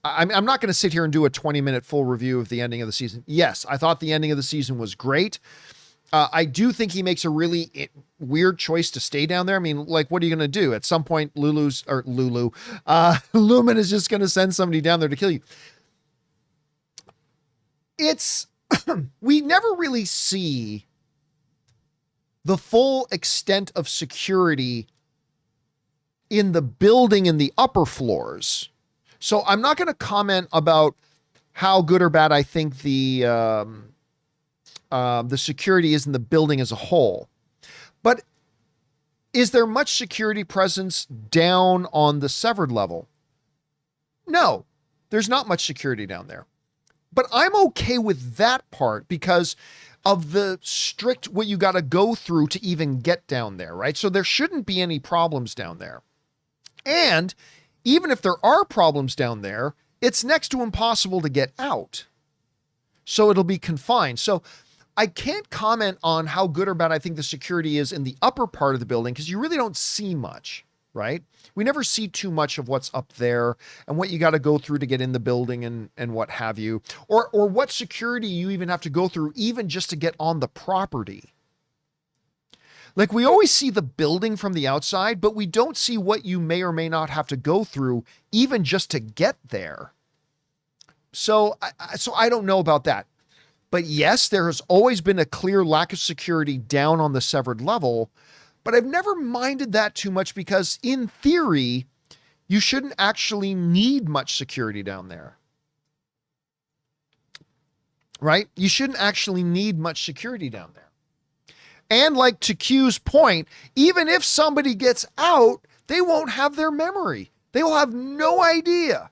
I'm not going to sit here and do a 20-minute full review of the ending of the season. Yes, I thought the ending of the season was great. I do think he makes a really weird choice to stay down there. I mean, like, what are you going to do? At some point, Lumen is just going to send somebody down there to kill you. We never really see the full extent of security in the building in the upper floors. So I'm not going to comment about how good or bad I think the security is in the building as a whole. But is there much security presence down on the severed level? No, there's not much security down there. But I'm okay with that part because of the strict what you got to go through to even get down there, right? So there shouldn't be any problems down there. And even if there are problems down there, it's next to impossible to get out. So it'll be confined. So I can't comment on how good or bad I think the security is in the upper part of the building because you really don't see much, right? We never see too much of what's up there and what you got to go through to get in the building and what have you, or what security you even have to go through even just to get on the property. Like, we always see the building from the outside, but we don't see what you may or may not have to go through even just to get there. So I don't know about that. But yes, there has always been a clear lack of security down on the severed level, but I've never minded that too much because in theory, you shouldn't actually need much security down there. Right? You shouldn't actually need much security down there. And like to Q's point, even if somebody gets out, they won't have their memory. They will have no idea.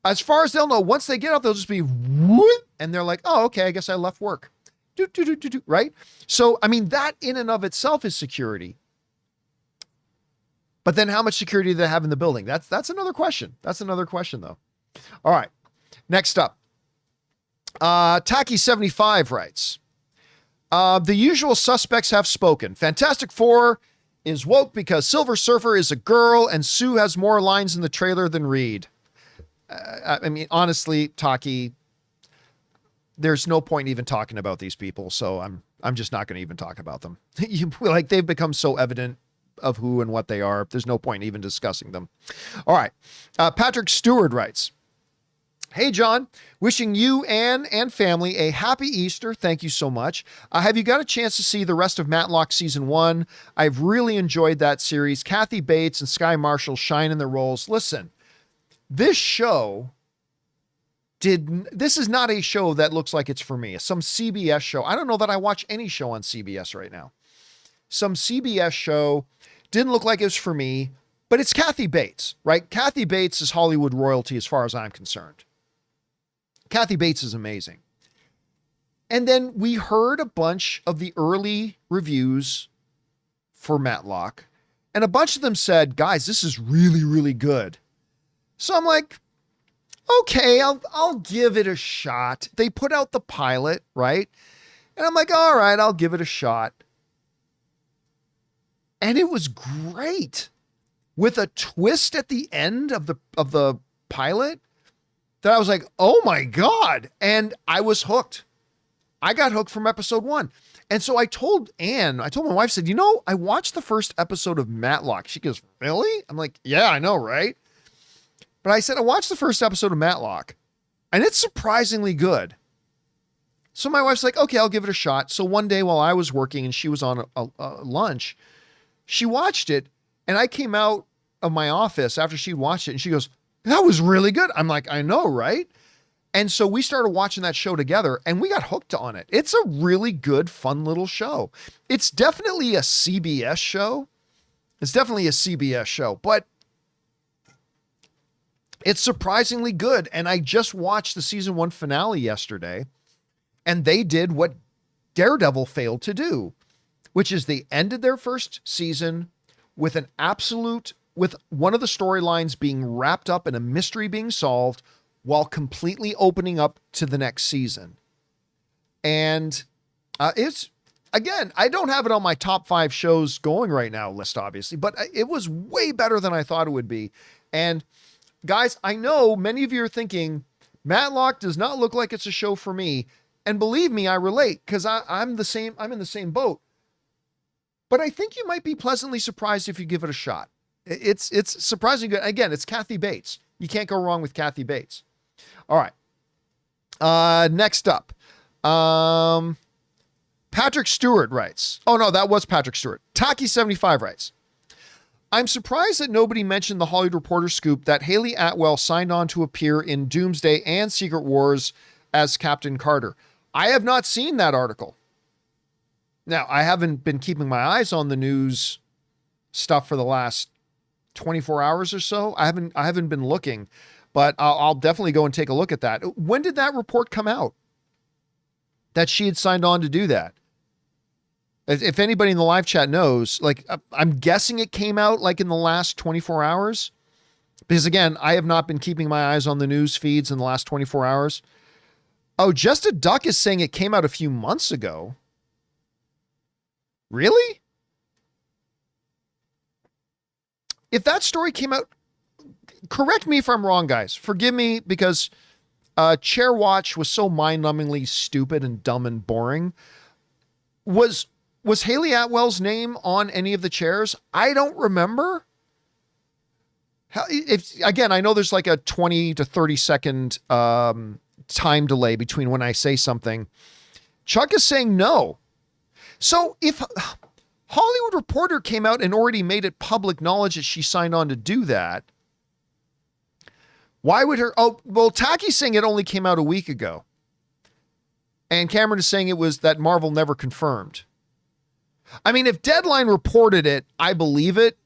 As far as they'll know, once they get out, they'll just be whoop, and they're like, oh, okay, I guess I left work. Right? So, I mean, that in and of itself is security. But then how much security do they have in the building? That's another question. That's another question, though. All right. Next up. Tacky75 writes, the usual suspects have spoken. Fantastic Four is woke because Silver Surfer is a girl and Sue has more lines in the trailer than Reed. I mean, honestly, Taki, there's no point even talking about these people. So I'm just not going to even talk about them. Like, they've become so evident of who and what they are. There's no point even discussing them. All right. Patrick Stewart writes, hey, John, wishing you, Anne, and family a happy Easter. Thank you so much. Have you got a chance to see the rest of Matlock Season 1? I've really enjoyed that series. Kathy Bates and Sky Marshall shine in their roles. Listen, this is not a show that looks like it's for me. Some CBS show. I don't know that I watch any show on CBS right now. Some CBS show didn't look like it was for me, but it's Kathy Bates, right? Kathy Bates is Hollywood royalty as far as I'm concerned. Kathy Bates is amazing. And then we heard a bunch of the early reviews for Matlock, and a bunch of them said, guys, this is really, really good. So I'm like, okay, I'll give it a shot. They put out the pilot, right? And I'm like, all right, I'll give it a shot. And it was great with a twist at the end of the pilot that I was like, oh my God. And I was hooked. I got hooked from episode 1. And so I told my wife, said, I watched the first episode of Matlock. She goes, really? I'm like, yeah, I know, right? But I said, I watched the first episode of Matlock and it's surprisingly good. So my wife's like, okay, I'll give it a shot. So one day while I was working and she was on a lunch, she watched it and I came out of my office after she watched it and she goes, that was really good. I'm like, I know, right? And so we started watching that show together and we got hooked on it. It's a really good, fun little show. It's definitely a CBS show. But it's surprisingly good. And I just watched the season 1 finale yesterday and they did what Daredevil failed to do. which is they ended their first season with with one of the storylines being wrapped up and a mystery being solved while completely opening up to the next season. And again, I don't have it on my top 5 shows going right now list, obviously, but it was way better than I thought it would be. And guys, I know many of you are thinking, Matlock does not look like it's a show for me. And believe me, I relate, because I'm in the same boat. But I think you might be pleasantly surprised if you give it a shot. It's surprisingly good. Again, it's Kathy Bates. You can't go wrong with Kathy Bates. All right. Next up. Patrick Stewart writes. Oh, no, that was Patrick Stewart. Taki75 writes. I'm surprised that nobody mentioned the Hollywood Reporter scoop that Haley Atwell signed on to appear in Doomsday and Secret Wars as Captain Carter. I have not seen that article. Now, I haven't been keeping my eyes on the news stuff for the last 24 hours or so. I haven't been looking, but I'll definitely go and take a look at that. When did that report come out that she had signed on to do that? If anybody in the live chat knows, like, I'm guessing it came out like in the last 24 hours, because again, I have not been keeping my eyes on the news feeds in the last 24 hours. Oh, Just a Duck is saying it came out a few months ago. Really? If that story came out, correct me if I'm wrong, guys. Forgive me, because Chair Watch was so mind-numbingly stupid and dumb and boring. Was Haley Atwell's name on any of the chairs? I don't remember. Again, I know there's like a 20 to 30 second time delay between when I say something. Chuck is saying no. So if Hollywood Reporter came out and already made it public knowledge that she signed on to do that, why would her... Oh, well, Taki's saying it only came out a week ago. And Cameron is saying it was that Marvel never confirmed. I mean, if Deadline reported it, I believe it.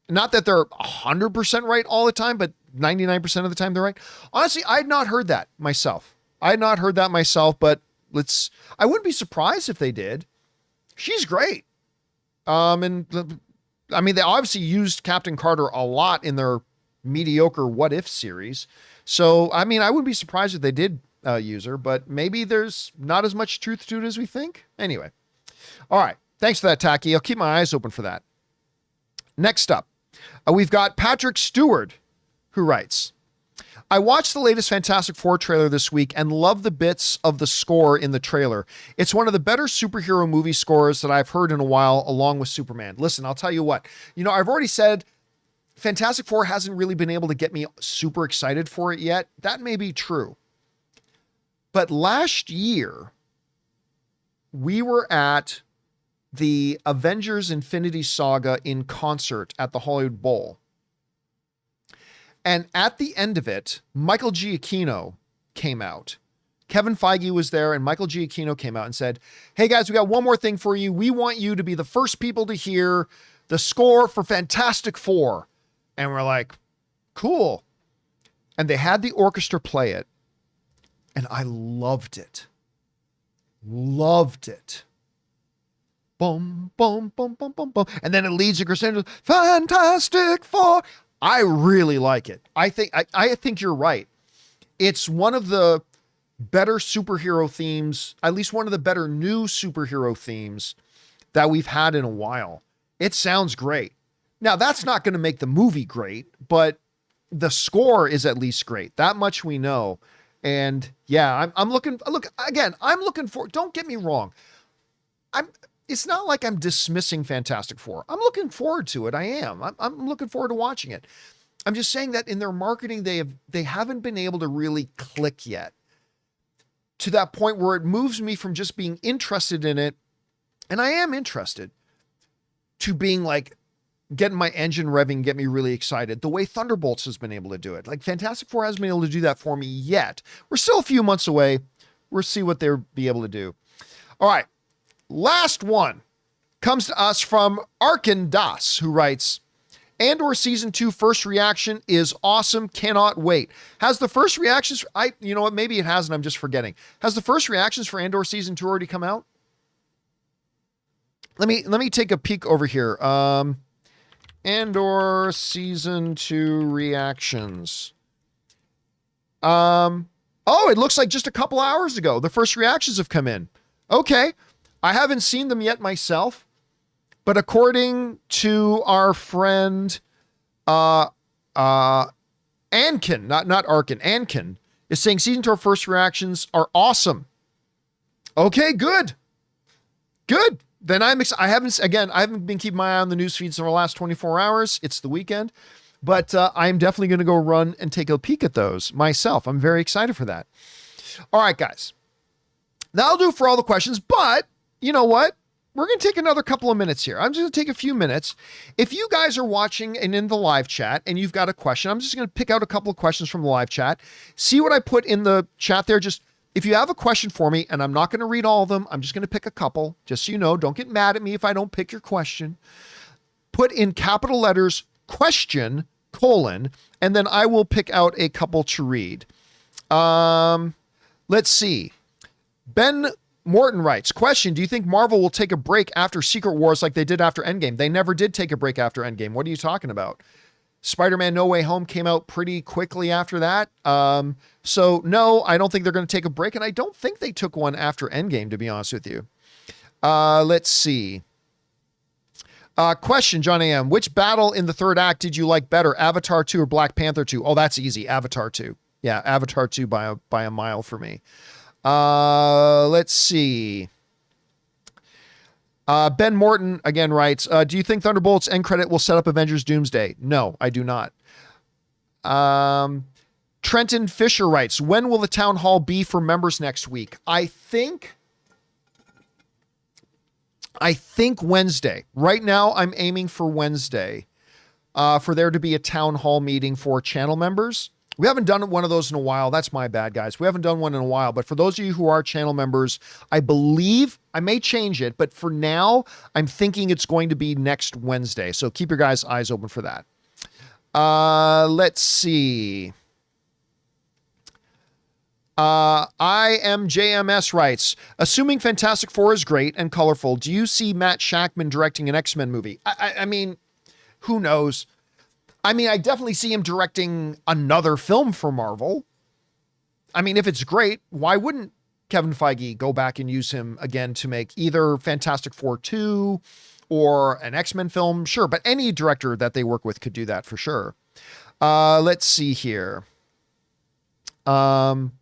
Not that they're 100% right all the time, but 99% of the time they're right. Honestly, I had not heard that myself. But I wouldn't be surprised if they did. She's great. And I mean, they obviously used Captain Carter a lot in their mediocre What If series. So, I mean, I wouldn't be surprised if they did use her, but maybe there's not as much truth to it as we think. Anyway. All right. Thanks for that, Taki. I'll keep my eyes open for that. Next up, we've got Patrick Stewart, who writes, I watched the latest Fantastic Four trailer this week and love the bits of the score in the trailer. It's one of the better superhero movie scores that I've heard in a while, along with Superman. Listen, I'll tell you what, I've already said Fantastic Four hasn't really been able to get me super excited for it yet. That may be true. But last year, we were at the Avengers Infinity Saga in concert at the Hollywood Bowl. And at the end of it, Michael Giacchino came out. Kevin Feige was there, and Michael Giacchino came out and said, hey guys, we got one more thing for you. We want you to be the first people to hear the score for Fantastic Four. And we're like, cool. And they had the orchestra play it. And I loved it. Loved it. Boom, boom, boom, boom, boom, boom. And then it leads to crescendo. Fantastic Four. I really like it. I think you're right. It's one of the better superhero themes, at least one of the better new superhero themes that we've had in a while. It sounds great. Now, that's not going to make the movie great, but the score is at least great. That much we know. And yeah, I'm looking for, don't get me wrong. It's not like I'm dismissing Fantastic Four. I'm looking forward to it. I am. I'm looking forward to watching it. I'm just saying that in their marketing, they haven't been able to really click yet to that point where it moves me from just being interested in it, and I am interested, to being like getting my engine revving, get me really excited, the way Thunderbolts has been able to do it. Like Fantastic Four hasn't been able to do that for me yet. We're still a few months away. We'll see what they'll be able to do. All right. Last one comes to us from Arkin Das, who writes, Andor Season 2 first reaction is awesome. Cannot wait. Has the first reactions, you know what, maybe it hasn't, I'm just forgetting. Has the first reactions for Andor Season 2 already come out? let me take a peek over here. Andor season 2 reactions. Oh, it looks like just a couple hours ago the first reactions have come in. Okay, I haven't seen them yet myself, but according to our friend Ankin, not Arkin, Ankin is saying season 2 first reactions are awesome. Okay, good. Then I haven't been keeping my eye on the news feeds for the last 24 hours. It's the weekend, but I'm definitely going to go run and take a peek at those myself. I'm very excited for that. All right, guys, that'll do for all the questions, but you know what? We're going to take another couple of minutes here. I'm just going to take a few minutes. If you guys are watching and in the live chat and you've got a question, I'm just going to pick out a couple of questions from the live chat. See what I put in the chat there. Just if you have a question for me, and I'm not going to read all of them, I'm just going to pick a couple, just so you know. Don't get mad at me if I don't pick your question. Put in capital letters, question, : and then I will pick out a couple to read. Let's see. Ben Morton writes, question, do you think Marvel will take a break after Secret Wars like they did after Endgame? They never did take a break after Endgame. What are you talking about? Spider-Man No Way Home came out pretty quickly after that. So no, I don't think they're going to take a break, and I don't think they took one after Endgame, to be honest with you. Let's see. Question, John A.M. Which battle in the third act did you like better, Avatar 2 or Black Panther 2? Oh, that's easy. Avatar 2. Yeah, Avatar 2 by a mile for me. Let's see. Ben Morton again writes, do you think Thunderbolts end credit will set up Avengers Doomsday? No, I do not. Trenton Fisher writes, when will the town hall be for members next week? I think Wednesday. Right now I'm aiming for Wednesday, for there to be a town hall meeting for channel members. We haven't done one of those in a while. That's my bad, guys. We haven't done one in a while, but for those of you who are channel members, I believe I may change it, but for now I'm thinking it's going to be next Wednesday. So keep your guys' eyes open for that. Let's see. IMJMS writes, assuming Fantastic Four is great and colorful, do you see Matt Shakman directing an X-Men movie? I mean, who knows? I mean, I definitely see him directing another film for Marvel. I mean, if it's great, why wouldn't Kevin Feige go back and use him again to make either Fantastic Four 2 or an X-Men film? Sure, but any director that they work with could do that for sure. Let's see here. Noel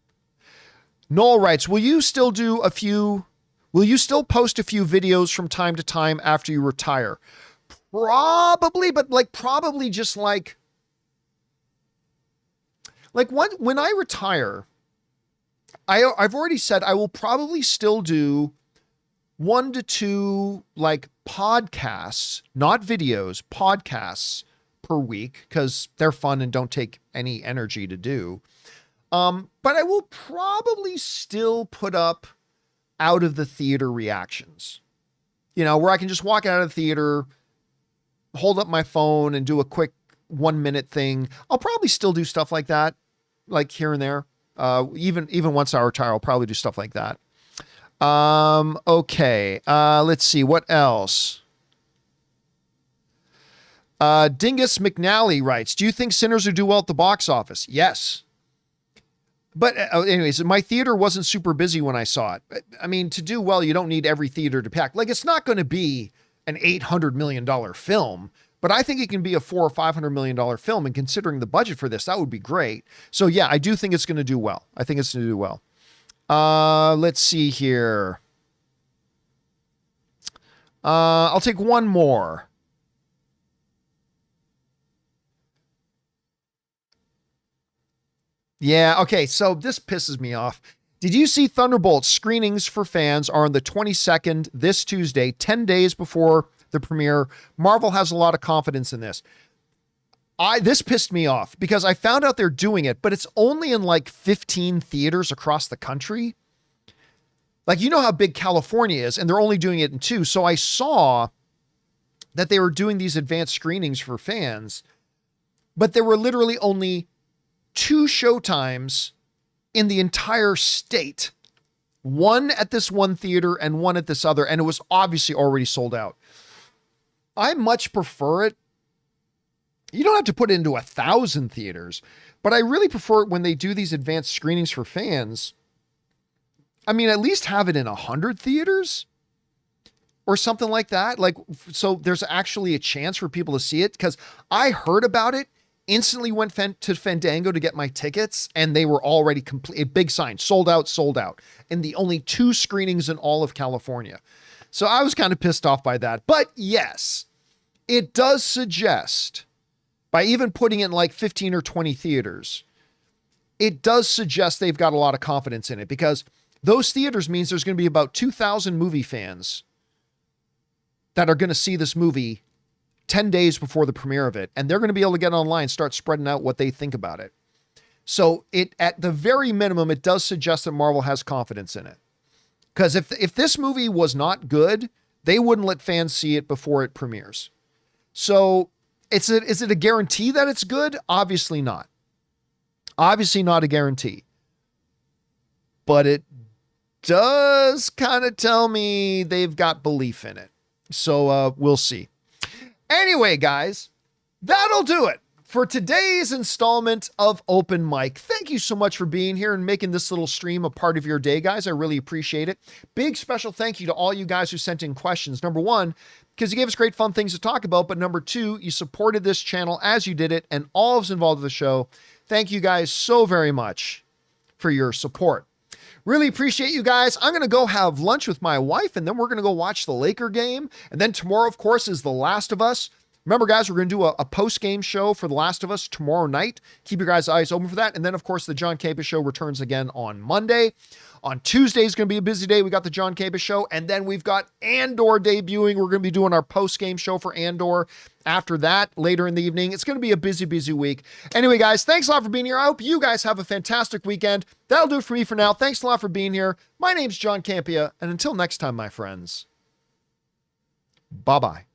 writes, will you still post a few videos from time to time after you retire? Probably, but probably just when I retire, I've already said I will probably still do 1 to 2 podcasts, not videos, podcasts per week, because they're fun and don't take any energy to do. But I will probably still put up out of the theater reactions, where I can just walk out of the theater, hold up my phone and do a quick 1 minute thing. I'll probably still do stuff like that, here and there. Even once I retire, I'll probably do stuff like that. Okay. Let's see what else. Dingus McNally writes, do you think Sinners will do well at the box office? Yes. But anyways, my theater wasn't super busy when I saw it. I mean, to do well, you don't need every theater to pack. It's not going to be an $800 million film, but I think it can be a $400 or $500 million film. And considering the budget for this, that would be great. So yeah, I do think it's going to do well. I think it's going to do well. Let's see here. I'll take one more. Yeah. Okay. So this pisses me off. Did you see Thunderbolts? Screenings for fans are on the 22nd, this Tuesday, 10 days before the premiere. Marvel has a lot of confidence in this. This pissed me off because I found out they're doing it, but it's only in 15 theaters across the country. You know how big California is, and they're only doing it in 2. So I saw that they were doing these advanced screenings for fans, but there were literally only 2 showtimes in the entire state one at this one theater and one at this other, and it was obviously already sold out. I much prefer it. You don't have to put it into 1,000 theaters, but I really prefer it when they do these advanced screenings for fans. I mean, at least have it in 100 theaters or something like that. Like, so there's actually a chance for people to see it, because I heard about it, instantly went to Fandango to get my tickets, and they were already complete. A big sign, sold out. And the only 2 screenings in all of California. So I was kind of pissed off by that. But yes, it does suggest, by even putting it in like 15 or 20 theaters, it does suggest they've got a lot of confidence in it, because those theaters means there's going to be about 2,000 movie fans that are going to see this movie 10 days before the premiere of it. And they're going to be able to get online, start spreading out what they think about it. So it, at the very minimum, it does suggest that Marvel has confidence in it. Because if this movie was not good, they wouldn't let fans see it before it premieres. So is it a guarantee that it's good? Obviously not. Obviously not a guarantee. But it does kind of tell me they've got belief in it. So we'll see. Anyway, guys, that'll do it for today's installment of Open Mic. Thank you so much for being here and making this little stream a part of your day, guys. I really appreciate it. Big special thank you to all you guys who sent in questions. Number one, because you gave us great fun things to talk about. But number two, you supported this channel as you did it, and all of us involved with the show. Thank you guys so very much for your support. Really appreciate you guys. I'm going to go have lunch with my wife, and then we're going to go watch the Laker game. And then tomorrow, of course, is The Last of Us. Remember, guys, we're going to do a post-game show for The Last of Us tomorrow night. Keep your guys' eyes open for that. And then, of course, the John Campea show returns again on Monday. On Tuesday is going to be a busy day. We got the John Campea show, and then we've got Andor debuting. We're going to be doing our post-game show for Andor after that later in the evening. It's going to be a busy, busy week. Anyway, guys, thanks a lot for being here. I hope you guys have a fantastic weekend. That'll do it for me for now. Thanks a lot for being here. My name's John Campea, and until next time, my friends, bye-bye.